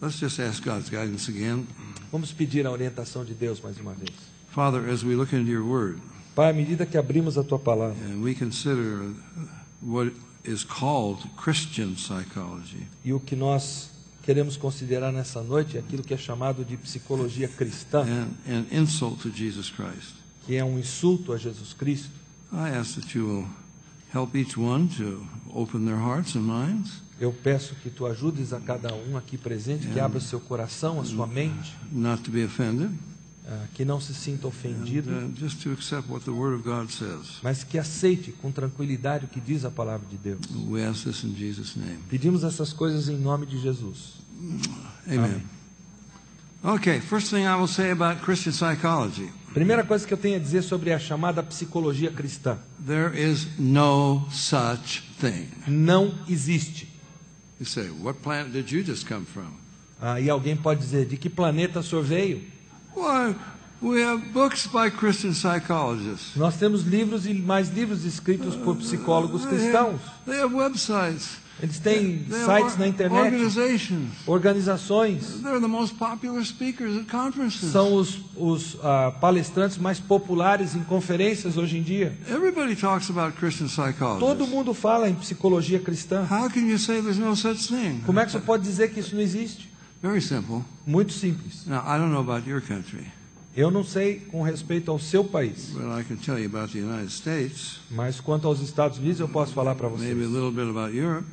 Let's just ask God's guidance again. Vamos pedir a orientação de Deus mais uma vez. Father, as we look into your word, Pai, à medida que abrimos a Tua palavra and we consider what is called Christian psychology, e o que nós queremos considerar nessa noite é aquilo que é chamado de psicologia cristã, and insult to Jesus Christ, que é um insulto a Jesus Cristo, I ask that you will help each one to open their hearts and minds, eu peço que Tu ajudes a cada um aqui presente, que abra seu coração, a sua mente, not to be offended, que não se sinta ofendido, just to accept what the Word of God says. mas que aceite com tranquilidade o que diz a palavra de Deus. We ask this in Jesus' name. Pedimos essas coisas em nome de Jesus. Amen. Okay, first thing I will say about Christian psychology. Primeira coisa que eu tenho a dizer sobre a chamada psicologia cristã. There is no such thing. Não existe. You say, what planet did you just come from? E alguém pode dizer, de que planeta o senhor veio? Why, we have books by Christian psychologists. Nós temos livros e mais livros escritos por psicólogos cristãos. They have websites. Eles têm They sites have na internet, organizations. organizações. They're the most popular speakers at conferences. São os palestrantes mais populares em conferências hoje em dia. Everybody talks about Christian psychology. Todo mundo fala em psicologia cristã. How can you say there's no such thing? Como é que você pode dizer que isso não existe? Very simple. Muito simples. Now, I don't know about your country, Eu não sei com respeito ao seu país, but I can tell you about the United States, mas quanto aos Estados Unidos eu posso falar para maybe a vocês. little bit about Europe.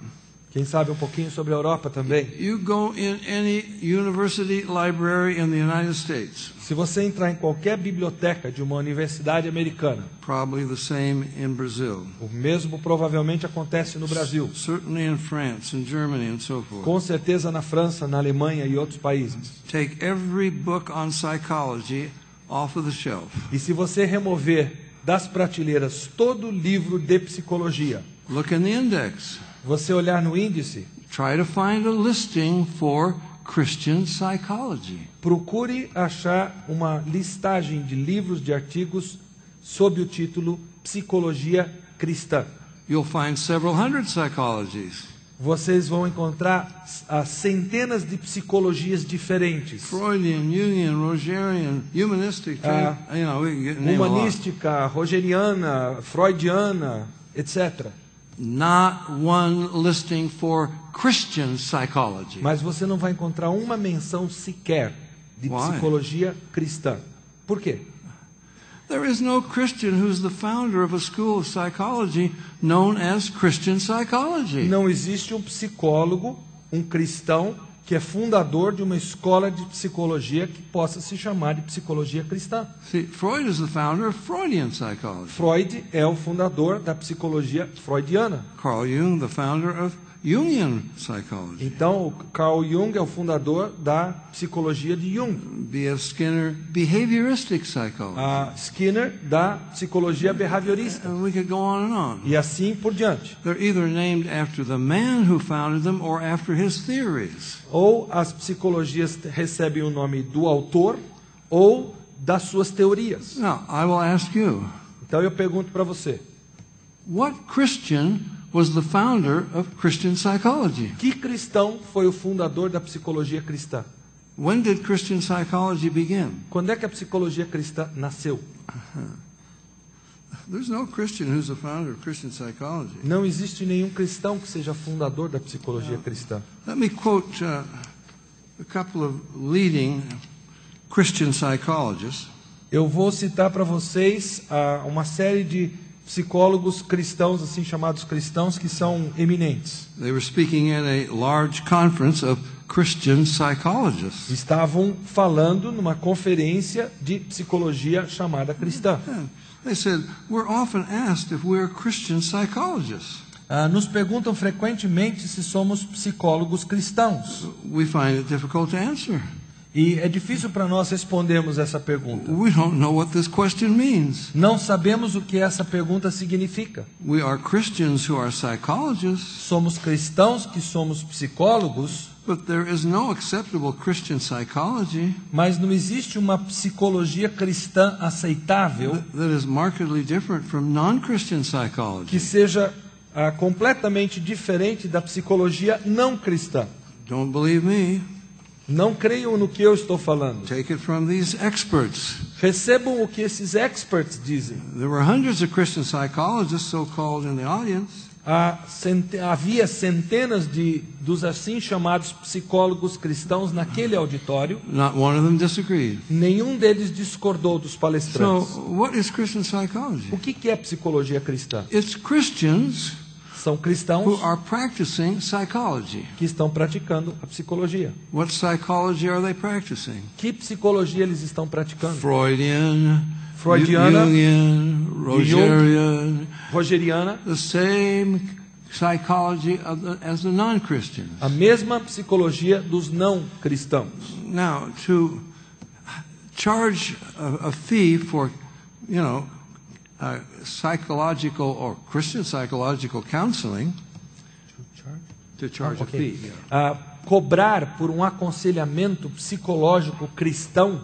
Quem sabe um pouquinho sobre a Europa também. You go in any university library in the United States, Se você entrar em qualquer biblioteca de uma universidade americana, probably the same in Brazil, o mesmo provavelmente acontece no Brasil. certainly in France and Germany and so forth. Com certeza na França, na Alemanha e outros países. Take every book on psychology off of the shelf. E se você remover das prateleiras todo livro de psicologia, Look in the index. você olhar no índice, Try to find a listing for Christian psychology. procure achar uma listagem de livros, de artigos sob o título Psicologia Cristã. You'll find several hundred psychologies. Vocês vão encontrar centenas de psicologias diferentes. Freudian, Jungian, Rogerian, humanistic, we can get name a lot. Humanística, rogeriana, freudiana, etc. Not one listing for Christian psychology. Mas você não vai encontrar uma menção sequer de Why? psicologia cristã. Por quê? There is no Christian who's the founder of a school of psychology known as Christian psychology. Não existe um psicólogo, um cristão, que é fundador de uma escola de psicologia que possa se chamar de psicologia cristã. See, Freud is the founder of Freudian psychology. Freud é o fundador da psicologia freudiana. Carl Jung, the founder of Jungian psychology. Então, o Carl Jung é o fundador da psicologia de Jung. B.F. Skinner, behavioristic psychology. A Skinner, da psicologia behaviorista. And we could go on and on. E assim por diante. They're either named after the man who founded them or after his theories. Ou as psicologias recebem o nome do autor ou das suas teorias. Now, I will ask you, Então eu pergunto para você, what Christian was the founder of Christian psychology? que cristão foi o fundador da psicologia cristã? When did Christian psychology begin? Quando é que a psicologia cristã nasceu? There's no Christian who's the founder of Christian psychology. Não existe nenhum cristão que seja fundador da psicologia cristã. Let me quote a couple of leading Christian psychologists. Eu vou citar para vocês uma série de psicólogos cristãos, assim chamados cristãos, que são eminentes. They were speaking at a large conference of Christian psychologists. Estavam falando numa conferência de psicologia chamada cristã. And they said, we're often asked if we're Christian psychologists. Nos perguntam frequentemente se somos psicólogos cristãos. We find it difficult to answer. E é difícil para nós respondermos essa pergunta. We don't know what this question means. Não sabemos o que essa pergunta significa. We are Christians who are psychologists, Somos cristãos que somos psicólogos, but there is no acceptable Christian psychology mas não existe uma psicologia cristã aceitável that is markedly different from non-Christian que psychology. seja completamente diferente da psicologia não cristã. Don't believe me? Não creiam no que eu estou falando. Take it from these experts. Recebam o que esses experts dizem. There were hundreds of Christian psychologists, so-called, in the audience. Havia centenas dos assim chamados psicólogos cristãos naquele auditório. Not one of them disagreed. Nenhum deles discordou dos palestrantes. So, what is Christian psychology? O que é psicologia cristã? It's Christians São who cristãos are practicing psychology. que estão praticando a psicologia. What psychology are they practicing? Que psicologia eles estão praticando? Freudiana, Freudiana, Jungian, Rogerian, Rogeriana, the same psychology as the non-Christians. a mesma psicologia dos não cristãos. Now, to charge a fee for, psychological or Christian psychological counseling, to charge a fee. Cobrar por um aconselhamento psicológico cristão,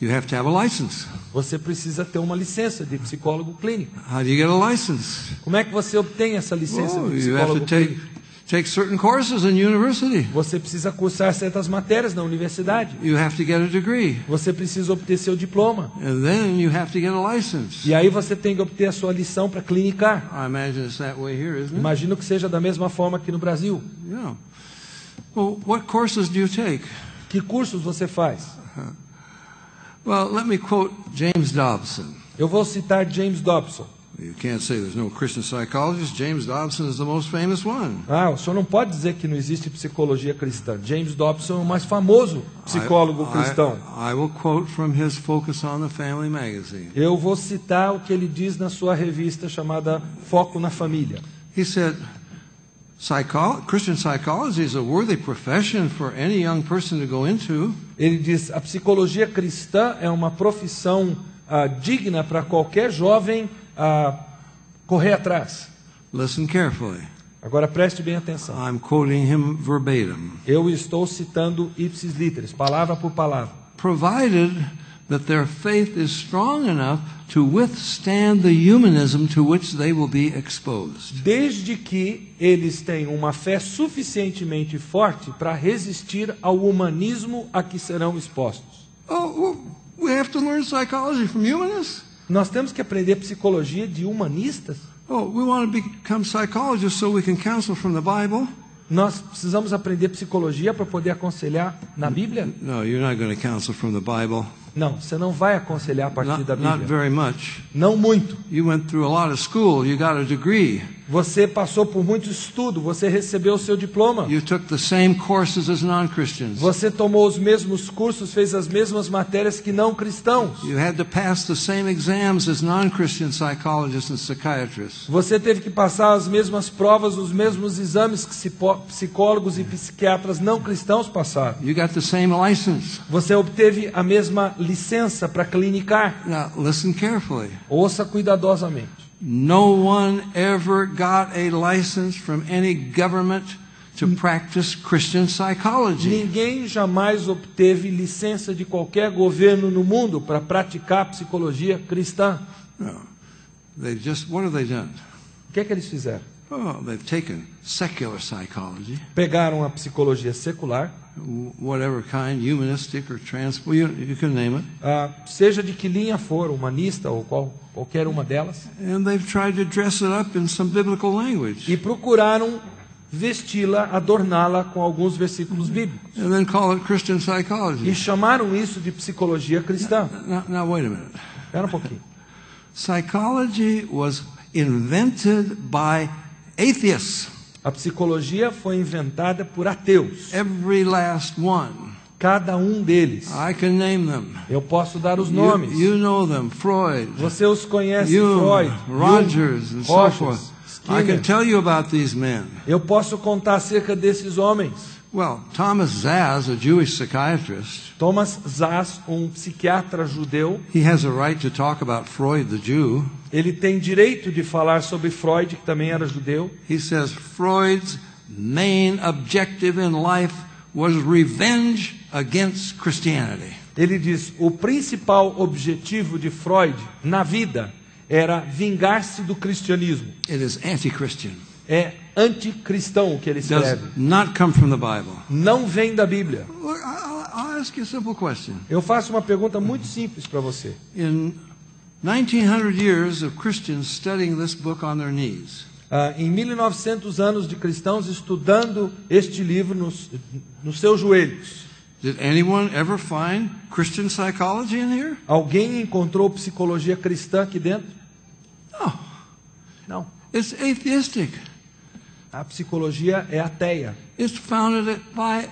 You have to have a license. você precisa ter uma licença de psicólogo clínico. How do you get a license? Como é que você obtém essa licença Well, de you have psicólogo to clínico? take certain courses in university. Você precisa cursar certas matérias na universidade. You have to get a degree. Você precisa obter seu diploma. And then you have to get a license. E aí você tem que obter a sua lição para clinicar. I imagine it's that way here, isn't it? Imagino que seja da mesma forma aqui no Brasil. Yeah. Well, what courses do you take? Que cursos você faz? Well, let me quote James Dobson. Eu vou citar James Dobson. You can't say there's no Christian psychologist. James Dobson is the most famous one. O senhor não pode dizer que não existe psicologia cristã. James Dobson é o mais famoso psicólogo cristão. I will quote from his Focus on the Family magazine. Eu vou citar o que ele diz na sua revista chamada Foco na Família. He said, Christian psychology is a worthy profession for any young person to go into. Ele diz, a psicologia cristã é uma profissão digna para qualquer jovem correr atrás. Listen carefully. Agora preste bem atenção. I'm quoting him verbatim. Eu estou citando ipsis literis, palavra por palavra. Provided that their faith is strong enough to withstand the humanism to which they will be exposed. Desde que eles tenham uma fé suficientemente forte para resistir ao humanismo a que serão expostos. Oh, we have to learn psychology from humanists? Nós temos que aprender psicologia de humanistas? Oh, we want to become psychologists so we can counsel from the Bible? Nós precisamos aprender psicologia para poder aconselhar na Bíblia? No, you're not going to counsel from the Bible. Não, você não vai aconselhar a partir da Not Bíblia. very much. Não muito. You went through a lot of school. You got a degree. Você passou por muito estudo, você recebeu o seu diploma. You took the same courses as non-Christians. Você tomou os mesmos cursos, fez as mesmas matérias que não cristãos. You had to pass the same exams as non-Christian psychologists and psychiatrists. Você teve que passar as mesmas provas, os mesmos exames que psicólogos e psiquiatras não cristãos passaram. You got the same license. Você obteve a mesma licença para clinicar. Now, listen carefully. Ouça cuidadosamente. No one ever got a license from any government to practice Christian psychology. Ninguém jamais obteve licença de qualquer governo no mundo para praticar psicologia cristã. No. What have they done? O que é que eles fizeram? Oh, they've taken secular psychology, Pegaram a psicologia secular, whatever kind, humanistic or you can name it, seja de que linha for, humanista ou qualquer uma delas, and they've tried to dress it up in some biblical language, e procuraram vesti-la, adorná-la com alguns versículos bíblicos. and then call it Christian psychology. E chamaram isso de psicologia cristã. Now wait a minute. Espera um pouquinho. Psychology was invented by atheists. A psicologia foi inventada por ateus. Every last one. Cada um deles. I can name them. Eu posso dar os nomes. You know them. Freud, Você os conhece, Jung, Freud, Rogers, Jung, and so Rogers, forth. Skinner. I can tell you about these men. Eu posso contar acerca desses homens. Well, Thomas Szasz, a Jewish psychiatrist, Thomas Szasz, um psiquiatra judeu, he has a right to talk about Freud, the Jew. ele tem direito de falar sobre Freud, que também era judeu. He says Freud's main objective in life was revenge against Christianity. Ele diz, o principal objetivo de Freud na vida era vingar-se do cristianismo. It is anti-Christian. é anticristão o que ele escreve. Does not come from the Bible. Não vem da Bíblia. Look, I'll ask you a simple question. Eu faço uma pergunta muito simples para você. In 1900 years of Christians studying this book on their knees, Em 1900 anos de cristãos estudando este livro nos seus joelhos, did anyone ever find Christian psychology in here? alguém encontrou psicologia cristã aqui dentro? No. Não. It's atheistic. A psicologia é ateia. It's founded by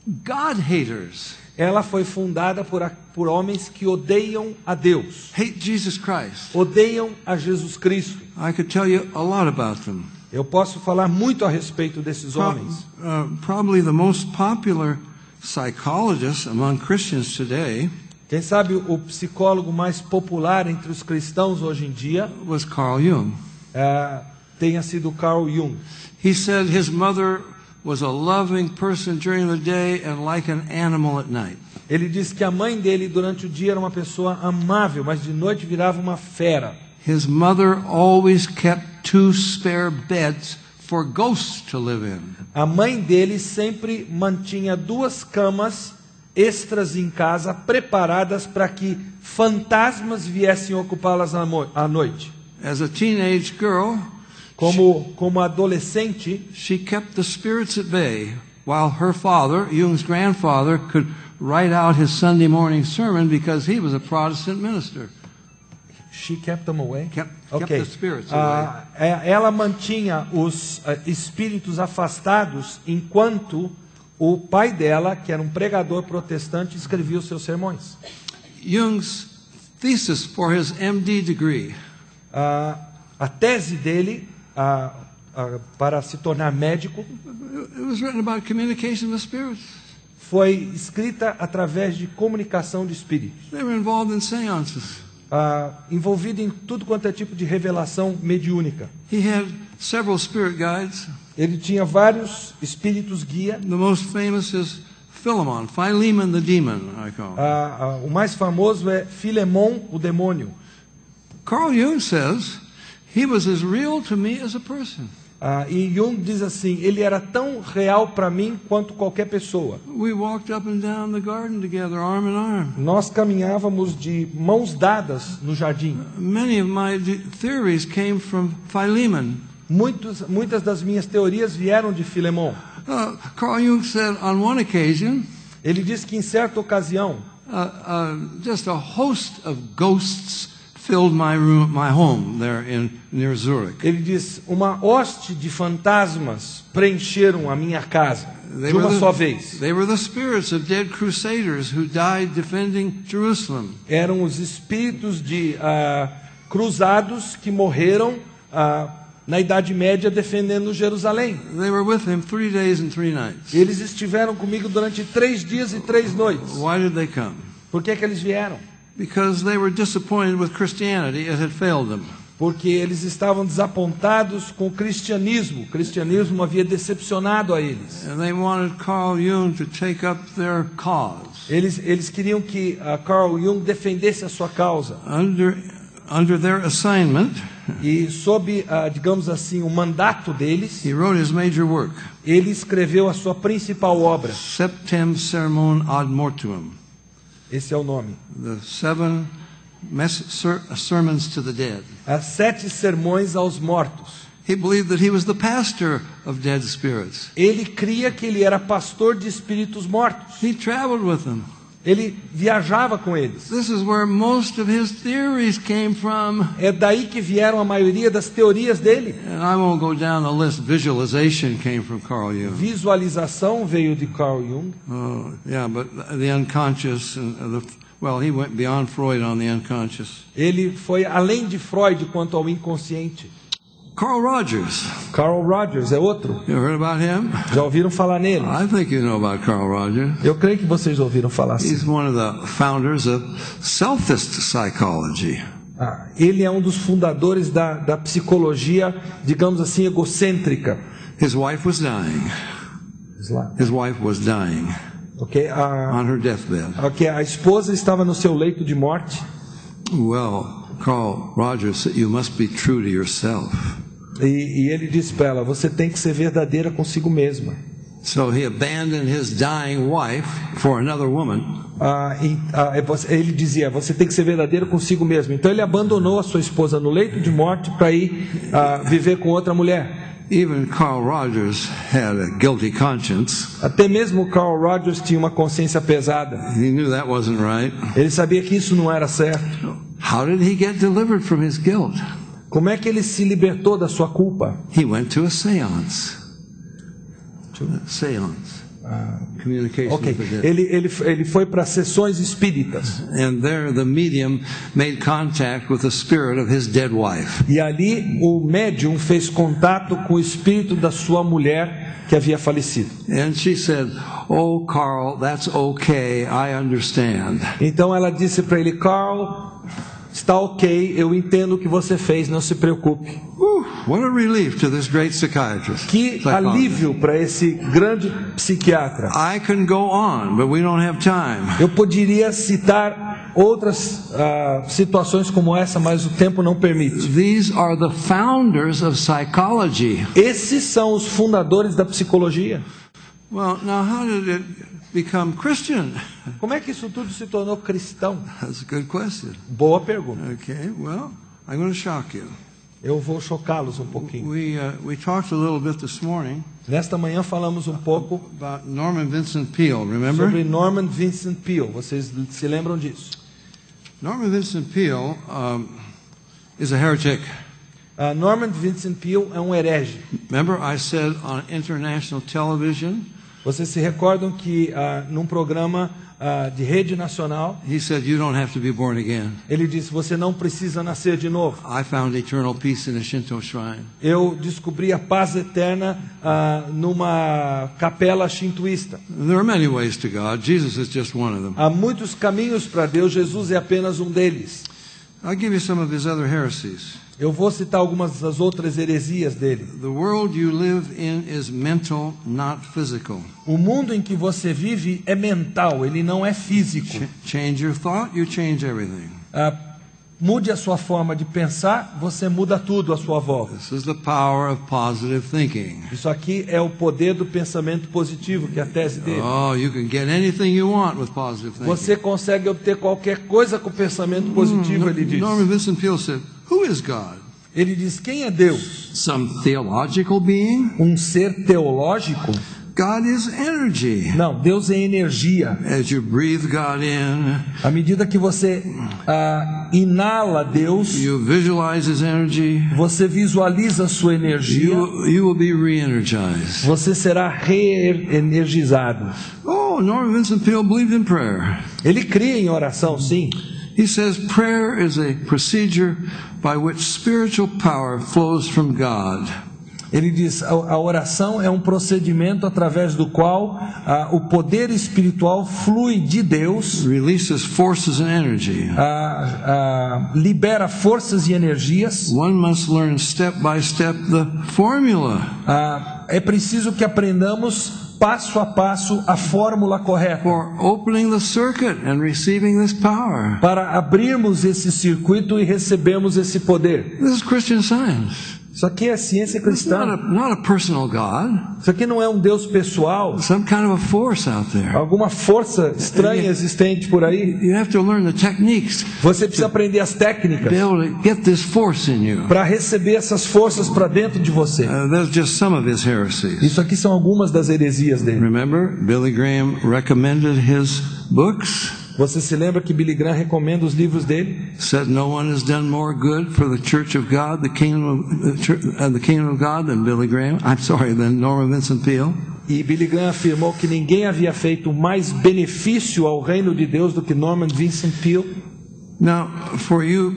God haters. Ela foi fundada por homens que odeiam a Deus, Hate Jesus Christ. odeiam a Jesus Cristo. I could tell you a lot about them. Eu posso falar muito a respeito desses homens. Probably the most popular psychologist among Christians today Quem sabe o psicólogo mais popular entre os cristãos hoje em dia was Carl Jung. tenha sido Carl Jung. He said his mother was a loving person during the day and like an animal at night. Ele disse que a mãe dele durante o dia era uma pessoa amável, mas de noite virava uma fera. His mother always kept 2 spare beds for ghosts to live in. A mãe dele sempre mantinha 2 camas extras em casa, preparadas para que fantasmas viessem ocupá-las à noite. As a teenage girl, Como adolescente, she kept the spirits at bay while her father, Jung's grandfather, could write out his Sunday morning sermon because he was a Protestant minister. she kept them away. Kept Ok. the spirits away. Ela mantinha os espíritos afastados enquanto o pai dela, que era um pregador protestante, escrevia os seus sermões. Jung's thesis for his MD degree A tese dele para se tornar médico it was written about communication with spirits. foi escrita através de comunicação de espíritos, They were involved in seances. envolvido em tudo quanto é tipo de revelação mediúnica. He had several spirit guides. Ele tinha vários espíritos guia. The most famous is Philemon the demon, I call him. O mais famoso é Filemon, o demônio. Carl Jung says he was as real to me as a person. E Jung diz assim, ele era tão real para mim quanto qualquer pessoa. We walked up and down the garden together, arm in arm. Nós caminhávamos de mãos dadas no jardim. Many of my theories came from Philemon. Muitas das minhas teorias vieram de Filemon. Carl Jung said on one occasion, Ele diz que em certa ocasião, just a host of ghosts filled my home there near Zurich. ele diz, uma hoste de fantasmas preencheram a minha casa de uma só vez. They were the spirits of dead crusaders who died defending Jerusalem. Eram os espíritos de cruzados que morreram na Idade Média defendendo Jerusalém. They were with him 3 days and 3 nights. Eles estiveram comigo durante 3 dias e 3 noites. Why did they come? Por que eles vieram? Because they were disappointed with Christianity. It had failed them. Porque eles estavam desapontados com o cristianismo. O cristianismo havia decepcionado a eles. And they wanted Carl Jung to take up their cause. Eles queriam que Carl Jung defendesse a sua causa. Under their assignment, E sob, digamos assim, o mandato deles, he wrote his major work, ele escreveu a sua principal obra. Septem Sermon ad Mortuum, Esse é o nome. the 7 sermons to the dead. As 7 sermões aos mortos. He believed that he was the pastor of dead spirits. Ele cria que ele era pastor de espíritos mortos. He traveled with them. Ele viajava com eles. This is where most of his theories came from. É daí que vieram a maioria das teorias dele. And I won't go down the list. Visualization came from Carl Jung. Visualização veio de Carl Jung. Oh, yeah, but the unconscious and he went beyond Freud on the unconscious. Ele foi além de Freud quanto ao inconsciente. Carl Rogers. Carl Rogers é outro. You heard about him? Já ouviram falar nele? I think you know about Carl Rogers. Eu creio que vocês ouviram falar assim. He's one of the founders of selfist psychology. Ele é um dos fundadores da psicologia, digamos assim, egocêntrica. His wife was dying. His wife was dying Okay, on her deathbed. okay, a esposa estava no seu leito de morte. Well, Carl Rogers said, you must be true to yourself. E ele disse para ela: você tem que ser verdadeira consigo mesma. So he abandoned his dying wife for another woman. Ele dizia: você tem que ser verdadeiro consigo mesmo. Então ele abandonou a sua esposa no leito de morte para ir viver com outra mulher. Even Carl Rogers had a guilty conscience. Até mesmo Carl Rogers tinha uma consciência pesada. He knew that wasn't right. Ele sabia que isso não era certo. How did he get delivered from his guilt? Como é que ele se libertou da sua culpa? He went to a seance. Communication Ok, with the dead. ele foi para sessões espíritas. And there the medium made contact with the spirit of his dead wife. E ali o médium fez contato com o espírito da sua mulher que havia falecido. And she said, "Oh, Carl, that's okay. I understand." Então ela disse para ele: Carl, está ok, eu entendo o que você fez, não se preocupe. What a relief to this great psychiatrist. Que alívio para esse grande psiquiatra. I can go on, but we don't have time. Eu poderia citar outras situações como essa, mas o tempo não permite. These are the founders of psychology. Esses são os fundadores da psicologia. Well, now how did it become Christian? Como é que isso tudo se tornou cristão? That's a good question. Boa pergunta. Okay, well, I'm going to shock you. Eu vou chocá-los um pouquinho. We talked a little bit this morning Nesta manhã falamos um pouco about Norman Vincent Peale, remember? sobre Norman Vincent Peale. Vocês se lembram disso? Norman Vincent Peale is a heretic. Norman Vincent Peale é um herege. Remember I said on international television, Vocês se recordam que num programa de rede nacional, he said you don't have to be born again. ele disse: você não precisa nascer de novo. I found eternal peace in a Shinto shrine. Eu descobri a paz eterna numa capela shintoísta. There are many ways to God. Jesus is just one of them. Há muitos caminhos para Deus, Jesus é apenas um deles. I'll give you some of his other heresies. Eu vou citar algumas das outras heresias dele. The world you live in is mental, not physical. O mundo em que você vive é mental, ele não é físico. Change your thought, you change everything. Mude a sua forma de pensar, você muda tudo à sua volta. This is the power of positive thinking. Isso aqui é o poder do pensamento positivo, que é a tese dele. Oh, you can get anything you want with positive thinking. Você consegue obter qualquer coisa com pensamento positivo, ele diz. Norman Vincent Peale said, "Who is God? Ele diz: quem é Deus? Some theological being? Um ser teológico? God is energy. Não, Deus é energia. As you breathe God in, À medida que você inala Deus, you visualize His energy, você visualiza a sua energia, you will be re-energized. você será reenergizado. Oh, Norman Vincent Peale believed in prayer. Ele cria em oração, sim. He says prayer is a procedure by which spiritual power flows from God. Ele diz: a oração é um procedimento através do qual o poder espiritual flui de Deus, Releases forces and energy. libera forças e energias. One must learn step by step the formula. É preciso que aprendamos passo a passo a fórmula correta For opening the circuit and receiving this power. para abrirmos esse circuito e recebermos esse poder. This is Christian Science. Isso aqui é ciência It's not cristã. not a personal God. Isso aqui não é um Deus pessoal, Some kind of a force out there. alguma força estranha existente por aí. You have to learn the techniques Você precisa aprender as to técnicas be able to get this force in you. para receber essas forças para dentro de você. That's just some of his heresies. Isso aqui são algumas das heresias dele. Remember, Billy Graham recommended his books. Você se lembra que Billy Graham recomenda os livros dele? Said no one has done more good for the Church of God, the kingdom of God, than Billy Graham. I'm sorry, than Norman Vincent Peale. E Billy Graham afirmou que ninguém havia feito mais benefício ao reino de Deus do que Norman Vincent Peale. Now, for you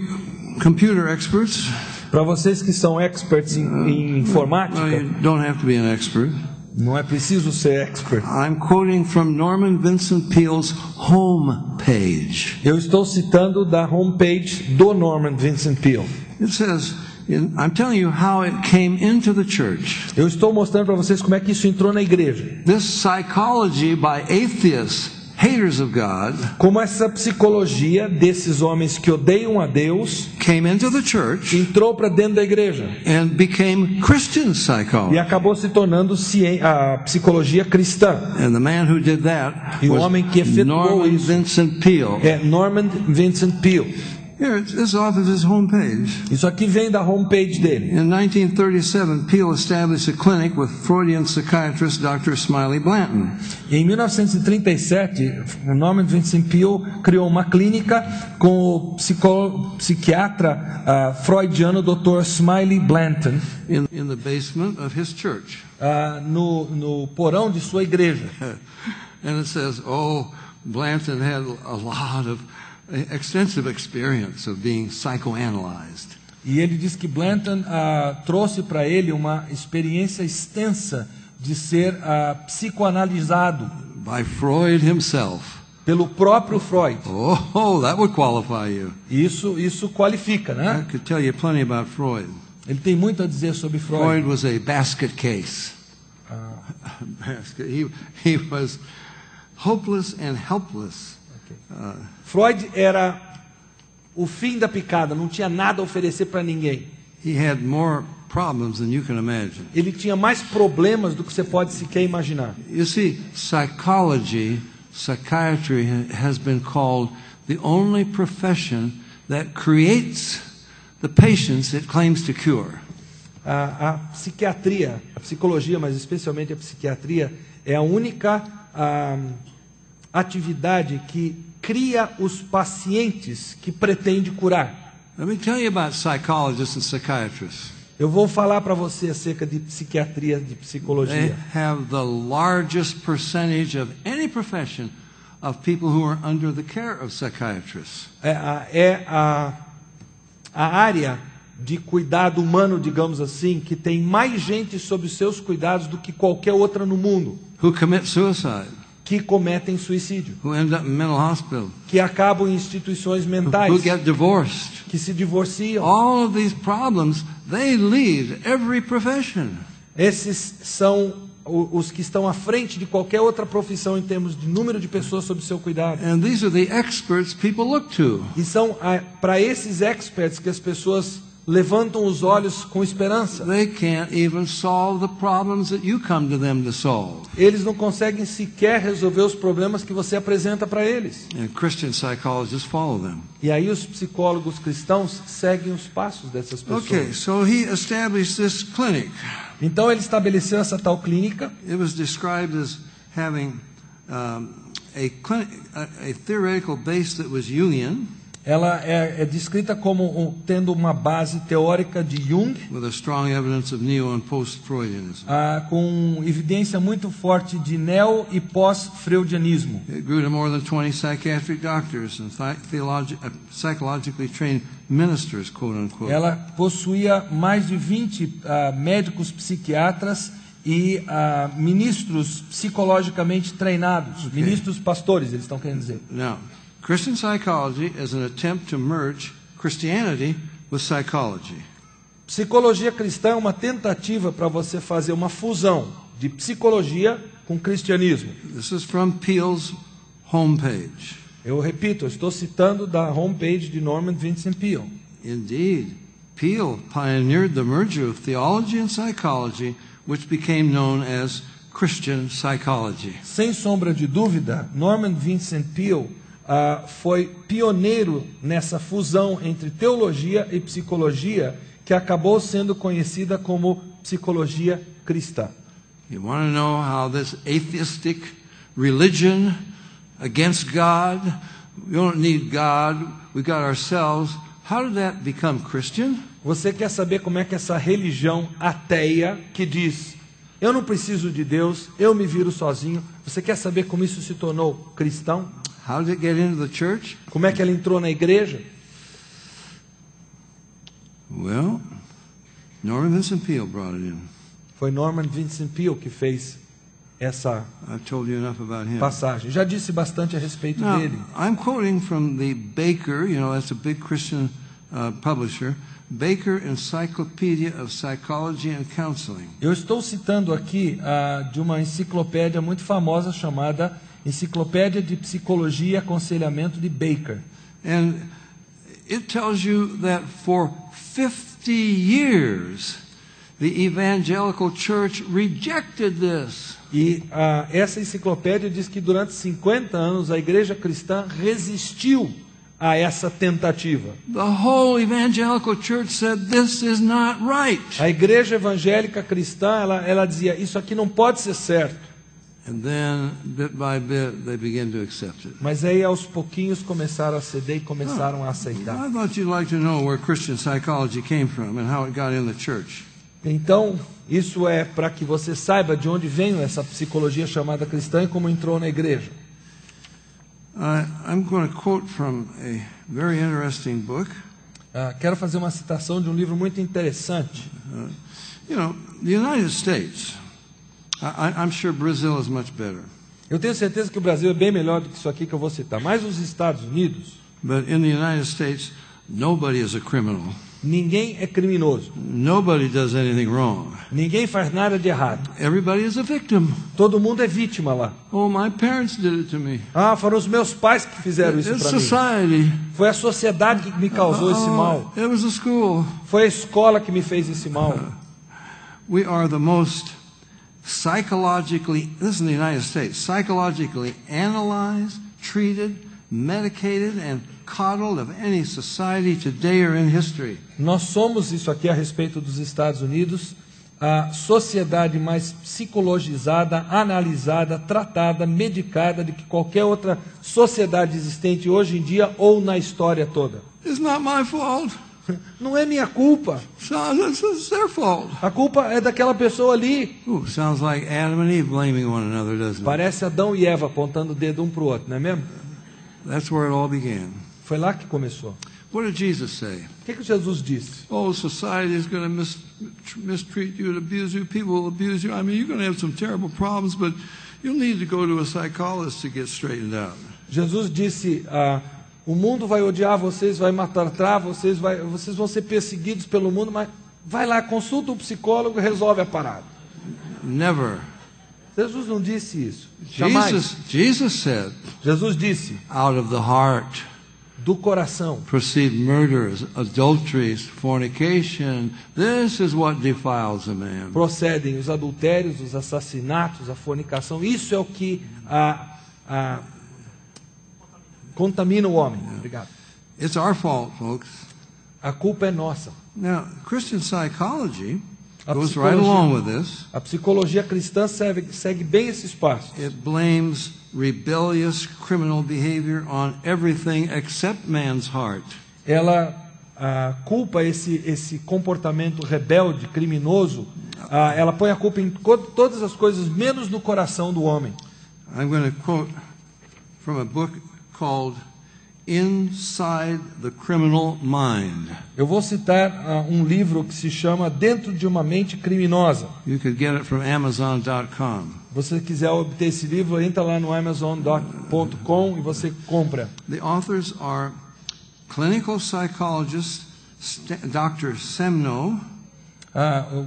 computer experts, Para vocês que são experts em informática, you don't have to be an expert. não é preciso ser expert. I'm quoting from Norman Vincent Peale's homepage. Eu estou citando da homepage do Norman Vincent Peale. It says, I'm telling you how it came into the church. Eu estou mostrando para vocês como é que isso entrou na igreja. This psychology by atheists haters of God Como essa psicologia desses homens que odeiam a Deus came into the church entrou para dentro da igreja and became Christian e psychology. acabou se tornando a psicologia cristã. And the man who did that E o was homem que efetuou Norman isso Vincent Peale. é Norman Vincent Peale. Here, this is off of his homepage. Isso aqui vem da homepage dele. In 1937, Peale established a clinic with Freudian psychiatrist Dr. Smiley Blanton. E em 1937, o Norman Vincent Peale criou uma clínica com o psiquiatra freudiano Dr. Smiley Blanton In the basement of his church. no porão de sua igreja. And it says, Blanton had a lot of extensive experience of being psychoanalyzed. E ele diz que Blanton trouxe para ele uma experiência extensa de ser psicoanalisado By Freud himself. pelo próprio Freud. That would qualify you. Isso qualifica, I né? could tell you plenty about Freud. Ele tem muito a dizer sobre Freud Freud. was a basket case. He was hopeless and helpless. Freud era o fim da picada, não tinha nada a oferecer para ninguém. He had more problems than you can imagine. Ele tinha mais problemas do que você pode sequer imaginar. You see, psychiatry has been called the only profession that creates the patients it claims to cure. A psiquiatria, a psicologia, mas especialmente a psiquiatria, é a única atividade que cria os pacientes que pretende curar. Let me tell you about psychologists and psychiatrists. Eu vou falar para você acerca de psiquiatria, de They psicologia. have the largest percentage of any profession of people who are under the care of psychiatrists. É a área de cuidado humano, digamos assim, que tem mais gente sob os seus cuidados do que qualquer outra no mundo, Who commit suicide, que cometem suicídio, who end up in mental hospital, que acabam em instituições who mentais, get divorced. que se divorciam. All of these problems, they lead every profession. Esses são os que estão à frente de qualquer outra profissão em termos de número de pessoas sob seu cuidado. And these are the experts people look to. E são para esses experts que as pessoas levantam os olhos com esperança. They can't even solve the problems that you come to them to solve. Eles não conseguem sequer resolver os problemas que você apresenta para eles. And Christian psychologists follow them. E aí os psicólogos cristãos seguem os passos dessas pessoas. Okay, so he established this clinic. Então ele estabeleceu essa tal clínica. It was described as having a theoretical base that was Jungian, Ela é descrita como tendo uma base teórica de Jung, with a strong evidence of neo and post-Freudianism. com evidência muito forte de neo e pós-freudianismo. It grew to more than 20 psychiatric doctors and psychologically trained ministers, quote unquote. Ela possuía mais de 20 médicos psiquiatras e ministros psicologicamente treinados, ministros pastores, eles estão querendo dizer. Now, Christian psychology is an attempt to merge Christianity with psychology. Psicologia cristã é uma tentativa para você fazer uma fusão de psicologia com cristianismo. This is from Peale's homepage. Eu repito, eu estou citando da homepage de Norman Vincent Peale. Indeed, Peale pioneered the merger of theology and psychology, which became known as Christian psychology. Sem sombra de dúvida, Norman Vincent Peale foi pioneiro nessa fusão entre teologia e psicologia, que acabou sendo conhecida como psicologia cristã. You want to know how this atheistic religion against God, we don't need God, we got ourselves, how did that become Christian? Você quer saber como é que essa religião ateia que diz: eu não preciso de Deus, eu me viro sozinho. Você quer saber como isso se tornou cristão? How did it get into the church? Como é que ela entrou na igreja? Well, Norman Vincent Peale brought it in. Foi Norman Vincent Peale que fez essa I've told you enough about him. passagem. Já disse bastante a respeito Now, dele. I'm quoting from the Baker, that's a big Christian publisher, Baker Encyclopedia of Psychology and Counseling. Eu estou citando aqui de uma enciclopédia muito famosa chamada Enciclopédia de Psicologia e Aconselhamento de Baker. And it tells you that for 50 years, the evangelical church rejected this. E essa enciclopédia diz que durante 50 anos a igreja cristã resistiu a essa tentativa. The whole evangelical church said this is not right. A igreja evangélica cristã, ela dizia, isso aqui não pode ser certo. And then, bit by bit, they began to accept it. Mas aí, aos pouquinhos, começaram a ceder e começaram a aceitar. I thought you'd like to know where Christian psychology came from and how it got in the church. Então, isso é para que você saiba de onde vem essa psicologia chamada cristã e como entrou na igreja. I'm going to quote from a very interesting book. Quero fazer uma citação de um livro muito interessante. You know, the United States, I'm sure Brazil is much better. Eu tenho certeza que o Brasil é bem melhor do que isso aqui que eu vou citar. Mas os Estados Unidos, But in the United States, nobody is a criminal. ninguém é criminoso. Nobody does anything wrong. Ninguém faz nada de errado. Everybody is a victim. Todo mundo é vítima lá. Oh, my parents did it to me. Foram os meus pais que fizeram isso It's para mim. society. Foi a sociedade que me causou esse mal. It was the school. Foi a escola que me fez esse mal. We are the most psychologically, this is in the United States, psychologically analyzed, treated, medicated, and coddled of any society today or in history. Nós somos, isso aqui a respeito dos Estados Unidos, a sociedade mais psicologizada, analisada, tratada, medicada de que qualquer outra sociedade existente hoje em dia ou na história toda. It's not my fault. Não é minha culpa. It's their fault. A culpa é daquela pessoa ali. Sounds like Adam and Eve blaming one another, doesn't it? Parece Adão e Eva apontando o dedo um para o outro, não é mesmo? That's where it all began. Foi lá que começou. What did Jesus say? O que Jesus disse? Oh, society is going to mistreat you and abuse you. People will abuse you. I mean, you're going to have some terrible problems, but you'll need to go to a psychologist to get straightened out. Jesus disse, o mundo vai odiar vocês, vai maltratar, vocês vão ser perseguidos pelo mundo, mas vai lá, consulta um psicólogo e resolve a parada. Never. Jesus não disse isso. Jamais. Jesus said, Jesus disse, out of the heart do coração proceed murders, adulteries, fornication. This is what defiles a man. procedem os adultérios, os assassinatos, a fornicação. Isso é o que contamina o homem. Obrigado. It's our fault, folks. A culpa é nossa. Now, Christian psychology A goes right along with psicologia, this. a psicologia cristã segue bem esses passos. It blames rebellious criminal behavior on everything except man's heart. Ela culpa esse comportamento rebelde, criminoso, ela põe a culpa em todas as coisas, menos no coração do homem. I'm going to quote from a book called Inside the Criminal Mind. Eu vou citar um livro que se chama Dentro de uma Mente Criminosa. You could get it from Amazon.com. Se você quiser obter esse livro, entra lá no Amazon.com e você compra. The authors are clinical psychologist Dr. Semno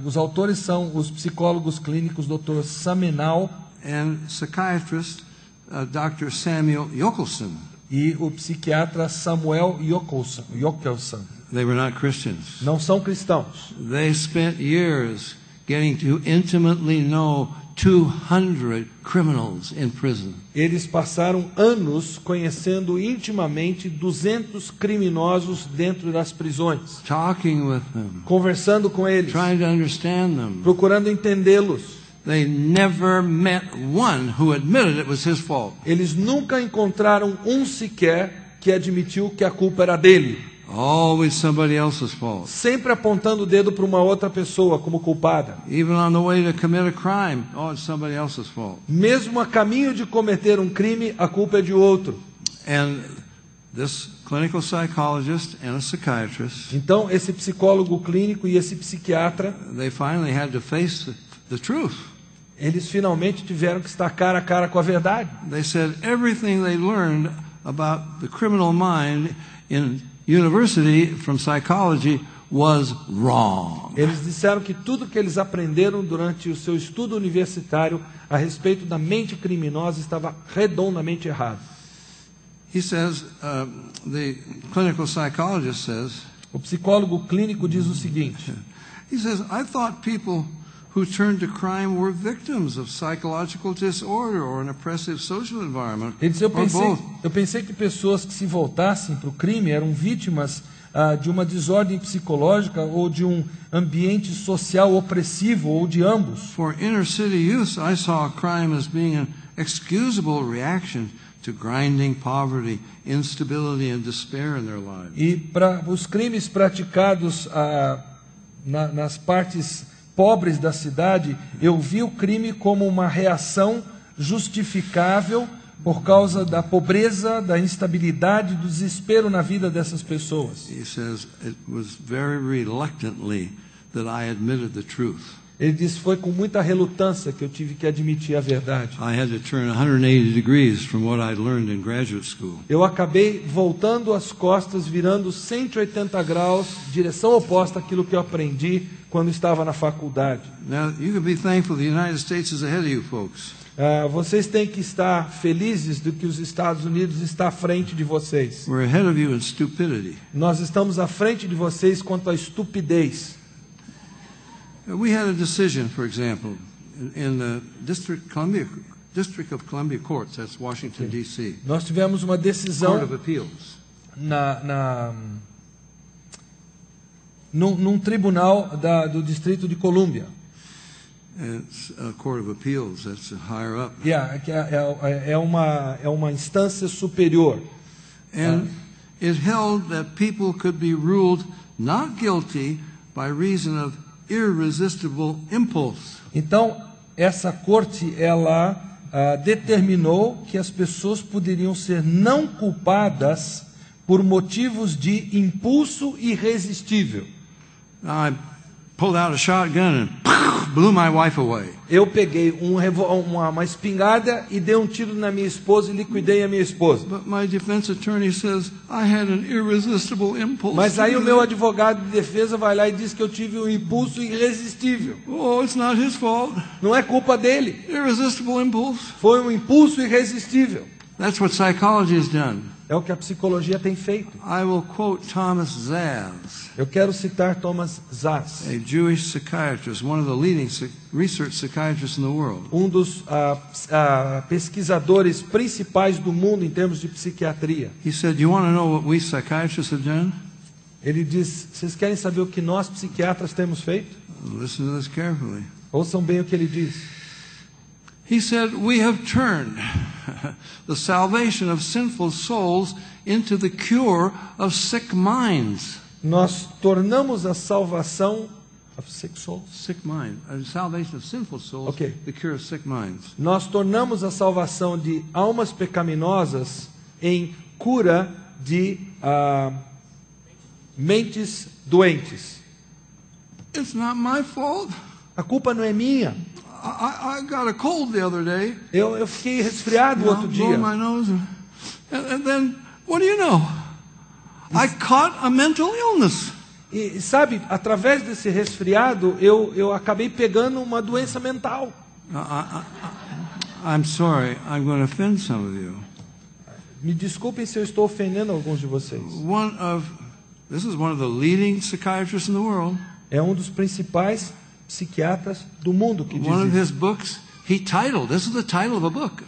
Os autores são os psicólogos clínicos Dr. Samenal and psychiatrist Dr. Samuel Yockelson. e o psiquiatra Samuel Yockelson. They were not Christians. Não são cristãos. They spent years getting to intimately know 200 criminals in prison. Eles passaram anos conhecendo intimamente 200 criminosos dentro das prisões, Talking with them, conversando com eles, trying to understand them. procurando entendê-los. They never met one who admitted it was his fault. Eles nunca encontraram um sequer que admitiu que a culpa era dele, Always somebody else's fault. sempre apontando o dedo para uma outra pessoa como culpada. Even on the way to commit a crime, oh, it's somebody else's fault. Mesmo a caminho de cometer um crime, a culpa é de outro. And this clinical psychologist and a psychiatrist, Então, esse psicólogo clínico e esse psiquiatra, they finally had to face the truth. eles finalmente tiveram que estar cara a cara com a verdade. They said everything they learned about the criminal mind in university from psychology was wrong. Eles disseram que tudo que eles aprenderam durante o seu estudo universitário a respeito da mente criminosa estava redondamente errado. He says, the clinical psychologist says, O psicólogo clínico diz o seguinte: he says, I thought people who turned to crime were victims of psychological disorder or an oppressive social environment, ele disse, or both. eu pensei que pessoas que se voltassem para o crime eram vítimas de uma desordem psicológica ou de um ambiente social opressivo ou de ambos. For inner city youth, I saw crime as being an excusable reaction to grinding poverty, instability and despair in their lives. E para os crimes praticados nas partes pobres da cidade, eu vi o crime como uma reação justificável por causa da pobreza, da instabilidade, do desespero na vida dessas pessoas. He says, it was very reluctantly that I admitted the truth. Ele diz, foi com muita relutância que eu tive que admitir a verdade. I had to turn 180 degrees from what I'd learned in graduate school. Eu acabei voltando as costas, virando 180 graus, direção oposta àquilo que eu aprendi quando estava na faculdade. Now, you can be thankful the United States is ahead of you folks. Vocês têm que estar felizes do que os Estados Unidos está à frente de vocês. We're ahead of you in stupidity. Nós estamos à frente de vocês quanto à estupidez. We had a decision, for example, in the District of Columbia Courts, that's Washington, D.C., Nós tivemos uma decisão Court of Appeals. num tribunal do Distrito de Colômbia. It's a Court of Appeals, that's higher up. É uma instância superior. And it held that people could be ruled not guilty by reason of irresistible impulse. Então, essa corte, ela determinou que as pessoas poderiam ser não culpadas por motivos de impulso irresistível. I pulled out a shotgun and blew my wife away. Eu peguei uma espingarda e dei um tiro na minha esposa e liquidei a minha esposa. But my defense attorney says I had an irresistible impulse. Mas aí o meu advogado de defesa vai lá e diz que eu tive um impulso irresistível. Oh, it's not his fault. Não é culpa dele. Irresistible impulse. Foi um impulso irresistível. That's what psychology has done. É o que a psicologia tem feito. I will quote Thomas Szasz, Eu quero citar Thomas Szasz, a Jewish psychiatrist, one of the leading research psychiatrists in the world. um dos pesquisadores principais do mundo em termos de psiquiatria. He said, "You want to know what we psychiatrists have done? Ele diz, vocês querem saber o que nós psiquiatras temos feito? Listen to this carefully." Ouçam bem o que ele diz. He said, "We have turned the salvation of sinful souls into the cure of sick minds." Nós tornamos a salvação of sick souls. Sick mind. Salvation of sinful souls, Okay. the cure of sick minds. Nós tornamos a salvação de almas pecaminosas em cura de mentes doentes. It's not my fault. A culpa não é minha. I got a cold the other day. Eu fiquei resfriado outro dia. Blowing my nose, and then what do you know? I caught a mental illness. E sabe, através desse resfriado, eu acabei pegando uma doença mental. I'm sorry, I'm going to offend some of you. Me desculpem se eu estou ofendendo alguns de vocês. This is one of the leading psychiatrists in the world. É um dos principais psiquiatras do mundo que diz One of isso. his books, this is the title of a book.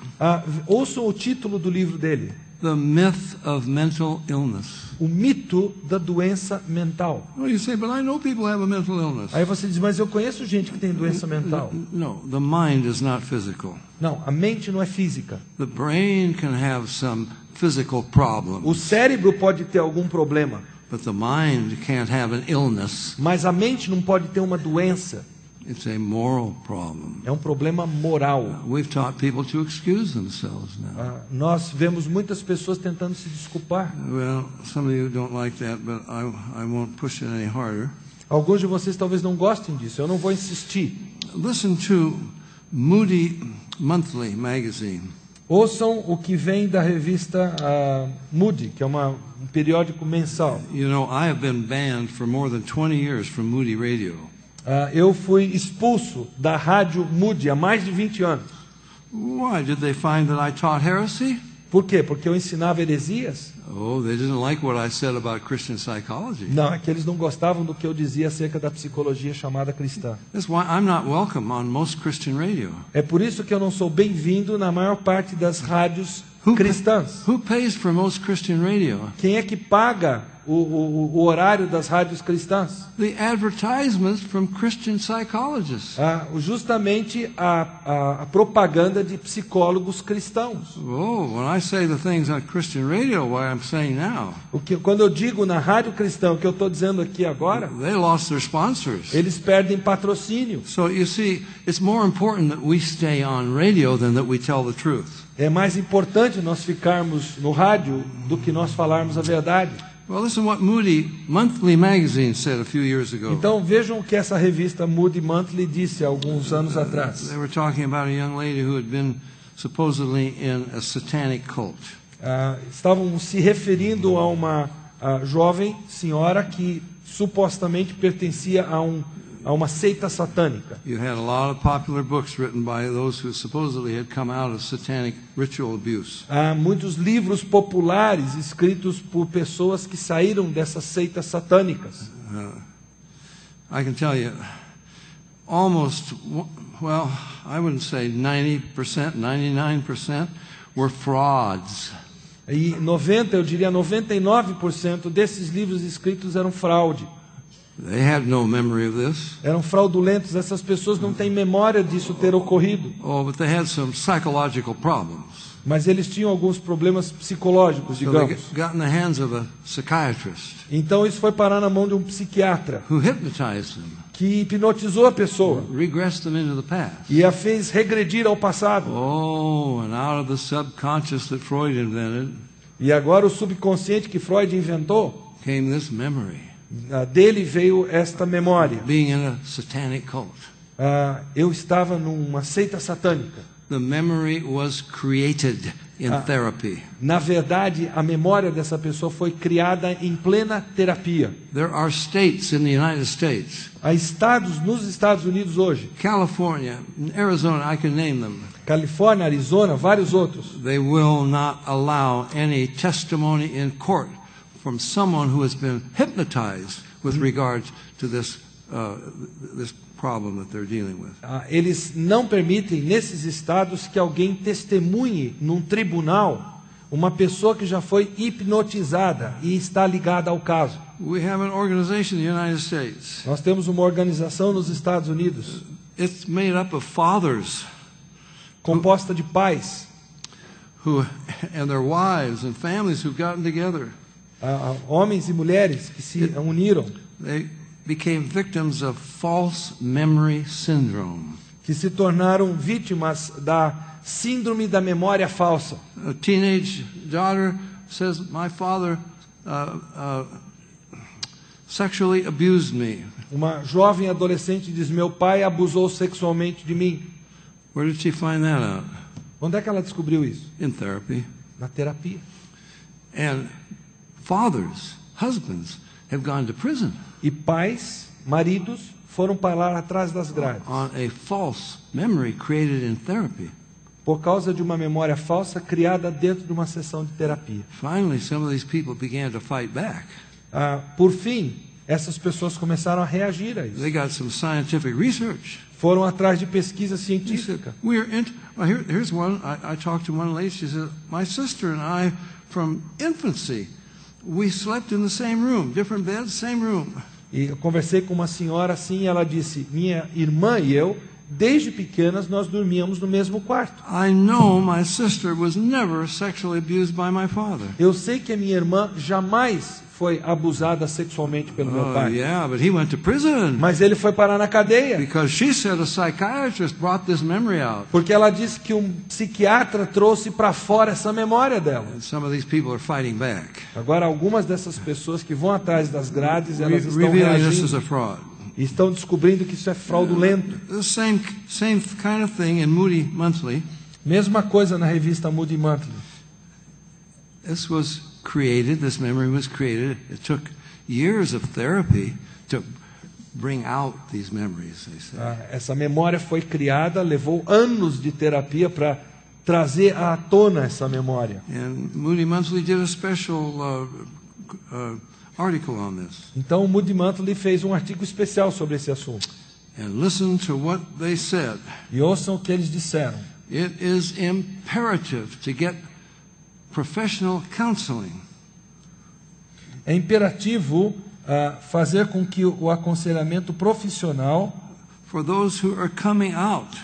Ouçam o título do livro dele. The Myth of Mental Illness. O mito da doença mental. Well, you say, but I know people have a mental illness. Aí você diz, mas eu conheço gente que tem doença mental. No, the mind is not physical. Não, a mente não é física. The brain can have some physical problems. O cérebro pode ter algum problema, But the mind can't have an illness. mas a mente não pode ter uma doença. It's a moral problem. É um problema moral. We've taught people to excuse themselves now. Nós vemos muitas pessoas tentando se desculpar. Well, some of you don't like that, but I won't push it any harder. Alguns de vocês talvez não gostem disso. Eu não vou insistir. Listen to Moody Monthly magazine. Ouçam o que vem da revista Moody, que é um periódico mensal. You know, I have been banned for more than 20 years from Moody Radio. Eu fui expulso da rádio Moody há mais de 20 anos. Why? Did they find that I taught heresy? Por quê? Porque eu ensinava heresias? Oh, they didn't like what I said about Christian psychology. Não, é que eles não gostavam do que eu dizia acerca da psicologia chamada cristã. That's why I'm not welcome on most Christian radio. É por isso que eu não sou bem-vindo na maior parte das rádios cristãs. Who pays for most Christian radio? Quem é que paga o horário das rádios cristãs? The advertisements from Christian psychologists. Justamente a propaganda de psicólogos cristãos. Oh, when I say the things on Christian radio, what I'm saying now, Quando eu digo na rádio cristã o que eu estou dizendo aqui agora, they lost their sponsors. eles perdem patrocínio. So you see, it's more important that we stay on radio than that we tell the truth. É mais importante nós ficarmos no rádio do que nós falarmos a verdade. Well, listen what Moody Monthly Magazine said a few years ago. Então vejam o que essa revista Moody Monthly disse há alguns anos atrás. They were talking about a young lady who had been supposedly in a satanic cult. Estavam se referindo a uma jovem senhora que supostamente pertencia a uma seita satânica. You had a lot of popular books written by those who supposedly had come out of satanic ritual abuse. Há muitos livros populares escritos por pessoas que saíram dessas seitas satânicas. I can tell you, almost, well, I wouldn't say 90%, 99% were frauds. E 99% desses livros escritos eram fraude. They had no memory of this. Eram fraudulentos, essas pessoas não têm memória disso ter ocorrido. Oh, but they had some psychological problems. Mas eles tinham alguns problemas psicológicos, So they digamos. got in the hands of a psychiatrist Então isso foi parar na mão de um psiquiatra who hypnotized them, que hipnotizou a pessoa regressed them into the past. e a fez regredir ao passado. Oh, and out of the subconscious that Freud invented E agora o subconsciente que Freud inventou, came this memory, dele veio esta memória. being in a satanic cult. Eu estava numa seita satânica. The memory was created in therapy. Na verdade, a memória dessa pessoa foi criada em plena terapia. There are states in the United States, Há estados nos Estados Unidos hoje, California, Arizona, I can name them. Califórnia, Arizona, vários outros. They will not allow any testimony in court from someone who has been hypnotized with regards to this problem that they're dealing with. Eles não permitem nesses estados que alguém testemunhe num tribunal uma pessoa que já foi hipnotizada e está ligada ao caso. We have an organization in the United States. Nós temos uma organização nos Estados Unidos It's made up of fathers composta de pais, who and their wives and families who've gotten together. Homens e mulheres que se uniram, They became victims of false memory syndrome. que se tornaram vítimas da síndrome da memória falsa. A teenage daughter says, "My father sexually abused me." Uma jovem adolescente diz: meu pai abusou sexualmente de mim. Where did she find that out? Onde é que ela descobriu isso? In therapy. Na terapia. And fathers, husbands, have gone to prison E pais, maridos, foram parar atrás das grades on a false memory created in therapy. por causa de uma memória falsa criada dentro de uma sessão de terapia. Finally, some of these people began to fight back. Por fim, essas pessoas começaram a reagir a isso. They got some scientific research. Foram atrás de pesquisa He said, científica. here's one. I talked to one lady. She said, "My sister and I, from infancy, we slept in the same room, different beds, same room." E eu conversei com uma senhora assim, e ela disse: minha irmã e eu, desde pequenas, nós dormíamos no mesmo quarto. I know my sister was never sexually abused by my father. Eu sei que a minha irmã jamais foi abusada sexualmente pelo meu Oh, pai. yeah, but he went to prison Mas ele foi parar na cadeia, because she said a psychiatrist brought this memory out. porque ela disse que um psiquiatra trouxe para fora essa memória dela. And some of these people are fighting back, Agora, algumas dessas pessoas que vão atrás das grades, elas estão revealing this as reagindo a fraud. e estão descobrindo que isso é fraudulento. The same kind of thing in Moody Monthly. Mesma coisa na revista Moody Monthly. This memory was created. It took years of therapy to bring out these memories, they say. Essa memória foi criada, levou anos de terapia para trazer à tona essa memória. And Moody Monthly did a special article on this. Então o Moody Monthly fez um artigo especial sobre esse assunto. And listen to what they said. E ouçam o que eles disseram. It is imperative to get professional counseling. É imperativo fazer com que o aconselhamento profissional for those who are coming out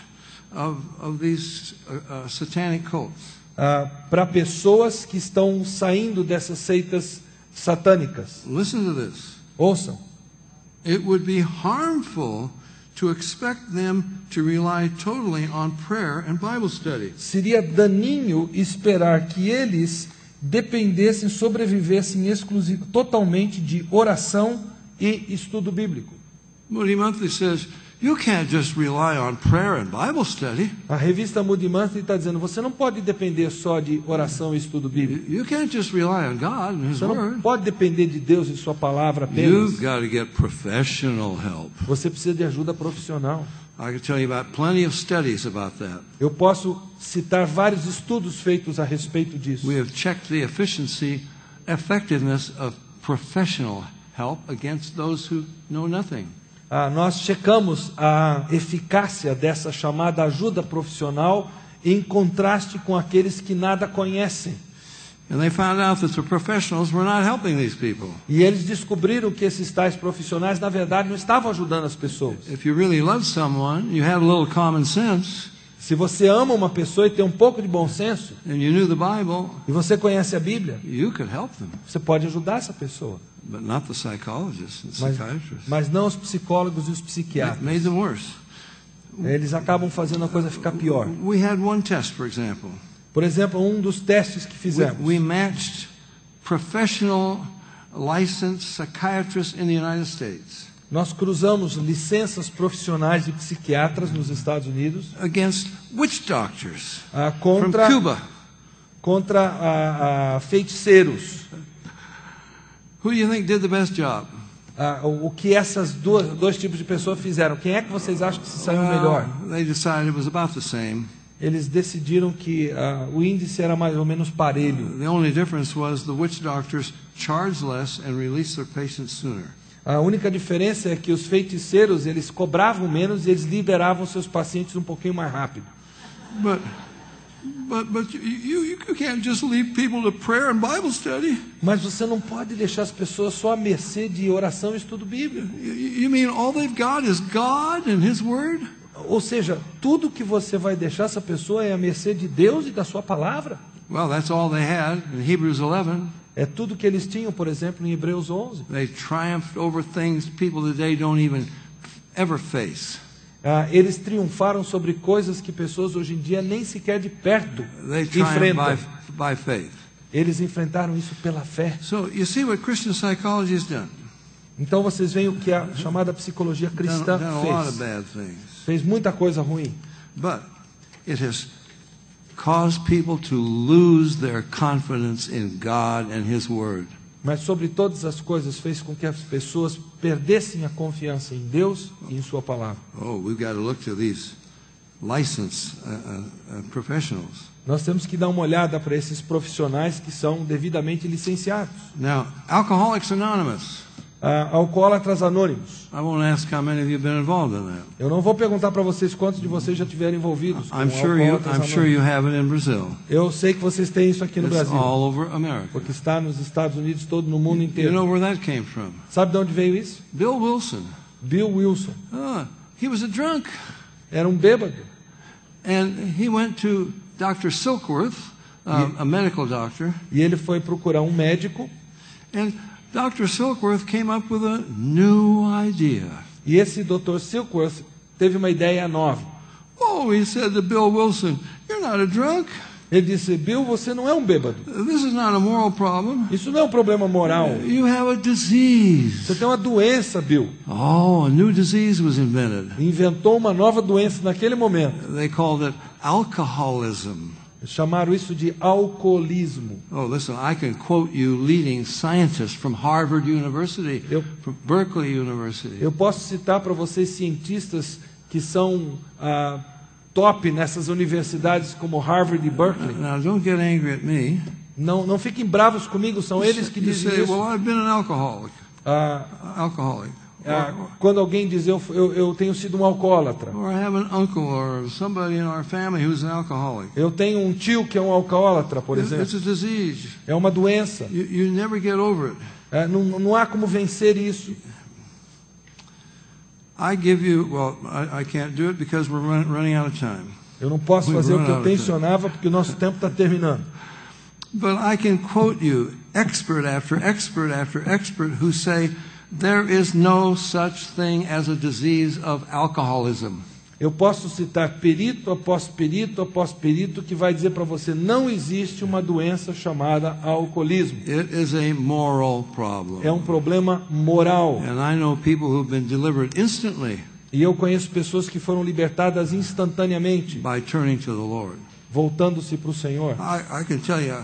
of these satanic cults. Para pessoas que estão saindo dessas seitas satânicas. Listen to this. Ouçam. It would be harmful to expect them to rely totally on prayer and Bible study. Seria daninho esperar que eles dependessem, sobrevivessem totalmente de oração e estudo bíblico. Moody Monthly says, you can't just rely on prayer and Bible study. A revista Moody Monthly está dizendo, você não pode depender só de oração e estudo bíblico. You can't just rely on God and His Você Word. não pode depender de Deus e sua palavra apenas. You've got to get professional help. Você precisa de ajuda profissional. I can tell you about plenty of studies about that. Eu posso citar vários estudos feitos a respeito disso. We have checked the effectiveness of professional help against those who know nothing. Nós checamos a eficácia dessa chamada ajuda profissional em contraste com aqueles que nada conhecem. And they found out that the professionals were not helping these people. E eles descobriram que esses tais profissionais, na verdade, não estavam ajudando as pessoas. If you really love someone, you have a little common sense. Se você ama uma pessoa e tem um pouco de bom senso, and you knew the Bible, e você conhece a Bíblia, you could help them. Você pode ajudar essa pessoa. But not the psychologists and psychiatrists. Mas não os psicólogos e os psiquiatras. Made them worse. Eles acabam fazendo a coisa ficar pior. We had one test, for example. Por exemplo, um dos testes que fizemos. We matched professional licensed psychiatrists in the United States. Nós cruzamos licenças profissionais de psiquiatras nos Estados Unidos against witch doctors from Cuba. Contra feiticeiros. Who do you think did the best job? O que essas dois tipos de pessoas fizeram? Quem é que vocês acham que se saiu melhor? They decided it was about the same. Eles decidiram que o índice era mais ou menos parelho. The only difference was the witch doctors charged less and released their patients sooner. A única diferença é que os feiticeiros, eles cobravam menos e eles liberavam seus pacientes um pouquinho mais rápido. But you can't just leave people to prayer and Bible study. Mas você não pode deixar as pessoas só à mercê de oração e estudo bíblico. You mean all they've got is God and His Word? Ou seja, tudo que você vai deixar essa pessoa é à mercê de Deus e da sua palavra. Well, that's all they had in Hebrews 11. É tudo que eles tinham, por exemplo, em Hebreus 11. They triumphed over things people today don't even ever face. Eles triunfaram sobre coisas que pessoas hoje em dia nem sequer de perto enfrentam. By faith. Eles enfrentaram isso pela fé. So you see what Christian psychology has done. Então vocês veem o que a chamada psicologia cristã fez. Fez muita coisa ruim. But it has caused people to lose their confidence in God and His Word. Mas sobre todas as coisas fez com que as pessoas perdessem a confiança em Deus e em sua palavra. Oh, we've got to look to these licensed professionals. Nós temos que dar uma olhada para esses profissionais que são devidamente licenciados. Now, Alcoholics Anonymous. Alcoólatras Anônimos. I won't ask how many of you have been involved in that. Eu não vou perguntar para vocês quantos de vocês já tiveram envolvidos com I'm sure you have it in Brazil. Eu sei que vocês têm isso aqui no Brasil. All over America. Porque está nos Estados Unidos, todo no mundo inteiro. You know where that came from? Sabe de onde veio isso? Bill Wilson. Bill Wilson. He was a drunk. Era um bêbado. And he went to Dr. Silkworth, a medical doctor. E ele foi procurar um médico. And Dr. Silkworth came up with a new idea. E esse Dr. Silkworth teve uma ideia nova. Oh, he said to Bill Wilson, "You're not a drunk." Ele disse, Bill, você não é um bêbado. This is not a moral problem. Isso não é um problema moral. You have a disease. Você tem uma doença, Bill. Oh, a new disease was invented. Inventou uma nova doença naquele momento. They called it alcoholism. Chamaram isso de alcoolismo. Oh, listen, I can quote you leading scientists from Harvard University, from Berkeley University. Eu posso citar para vocês cientistas que são top nessas universidades como Harvard e Berkeley. Now, don't get angry at me. Não fiquem bravos comigo, são eles que You dizem say, isso. well, I've been an alcoholic. Alcoholic. Quando alguém diz eu tenho sido um alcoólatra. Or I have an uncle or somebody in our family who's an alcoholic. Eu tenho um tio que é um alcoólatra, por It's exemplo. a disease. É uma doença. You never get over it. Não há como vencer isso. I give you, well, I can't do it because we're running out of time. Eu não posso fazer o que eu We've run out of tensionava porque o nosso tempo está terminando. But I can quote you expert after expert after expert who say there is no such thing as a disease of alcoholism. Eu posso citar perito após perito após perito que vai dizer para você não existe uma doença chamada alcoolismo. It is a moral problem. É um problema moral. And I know people who've been delivered instantly E eu conheço pessoas que foram libertadas instantaneamente, by turning to the Lord. voltando-se para o Senhor. I can tell you,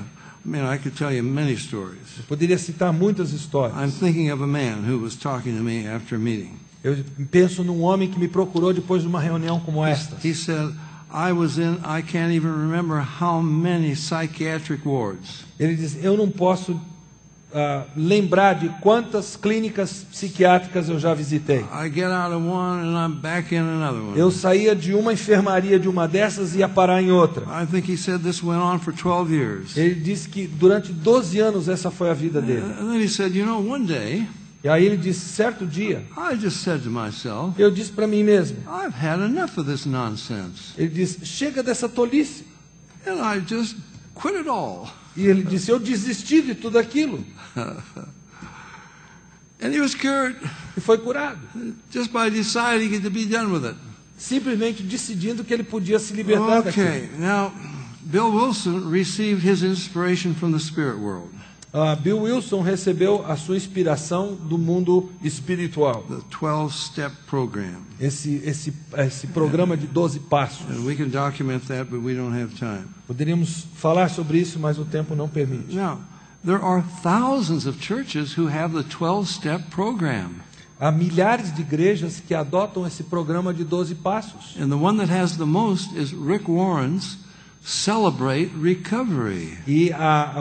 I could tell you many stories. Eu poderia citar muitas histórias. I'm thinking of a man who was talking to me after a meeting. Eu penso num homem que me procurou depois de uma reunião como esta. He said, I can't even remember how many psychiatric wards. Ele diz, eu não posso lembrar de quantas clínicas psiquiátricas eu já visitei. I get out of one and I'm back in another one. Eu saía de uma enfermaria de uma dessas e ia parar em outra. I think he said this went on for 12 years. Ele disse que durante 12 anos essa foi a vida dele. And then he said, one day, E aí ele disse, certo dia, I just said to myself, eu disse para mim mesmo. I've had enough of this nonsense. Ele disse, chega dessa tolice. And I just quit it all. E ele disse, eu desisti de tudo aquilo. And he was cured E foi curado. just by deciding to be done with it. Simplesmente decidindo que ele podia se libertar daquilo. Okay, now, Bill Wilson received his inspiration from the spirit world. Bill Wilson recebeu a sua inspiração do mundo espiritual. The 12-step program. Esse programa de 12 passos. And we can document that, but we don't have time. Poderíamos falar sobre isso, mas o tempo não permite. Now, there are thousands of churches who have the 12-step program. Há milhares de igrejas que adotam esse programa de 12 passos. And the one that has the most is Rick Warren's Celebrate Recovery. E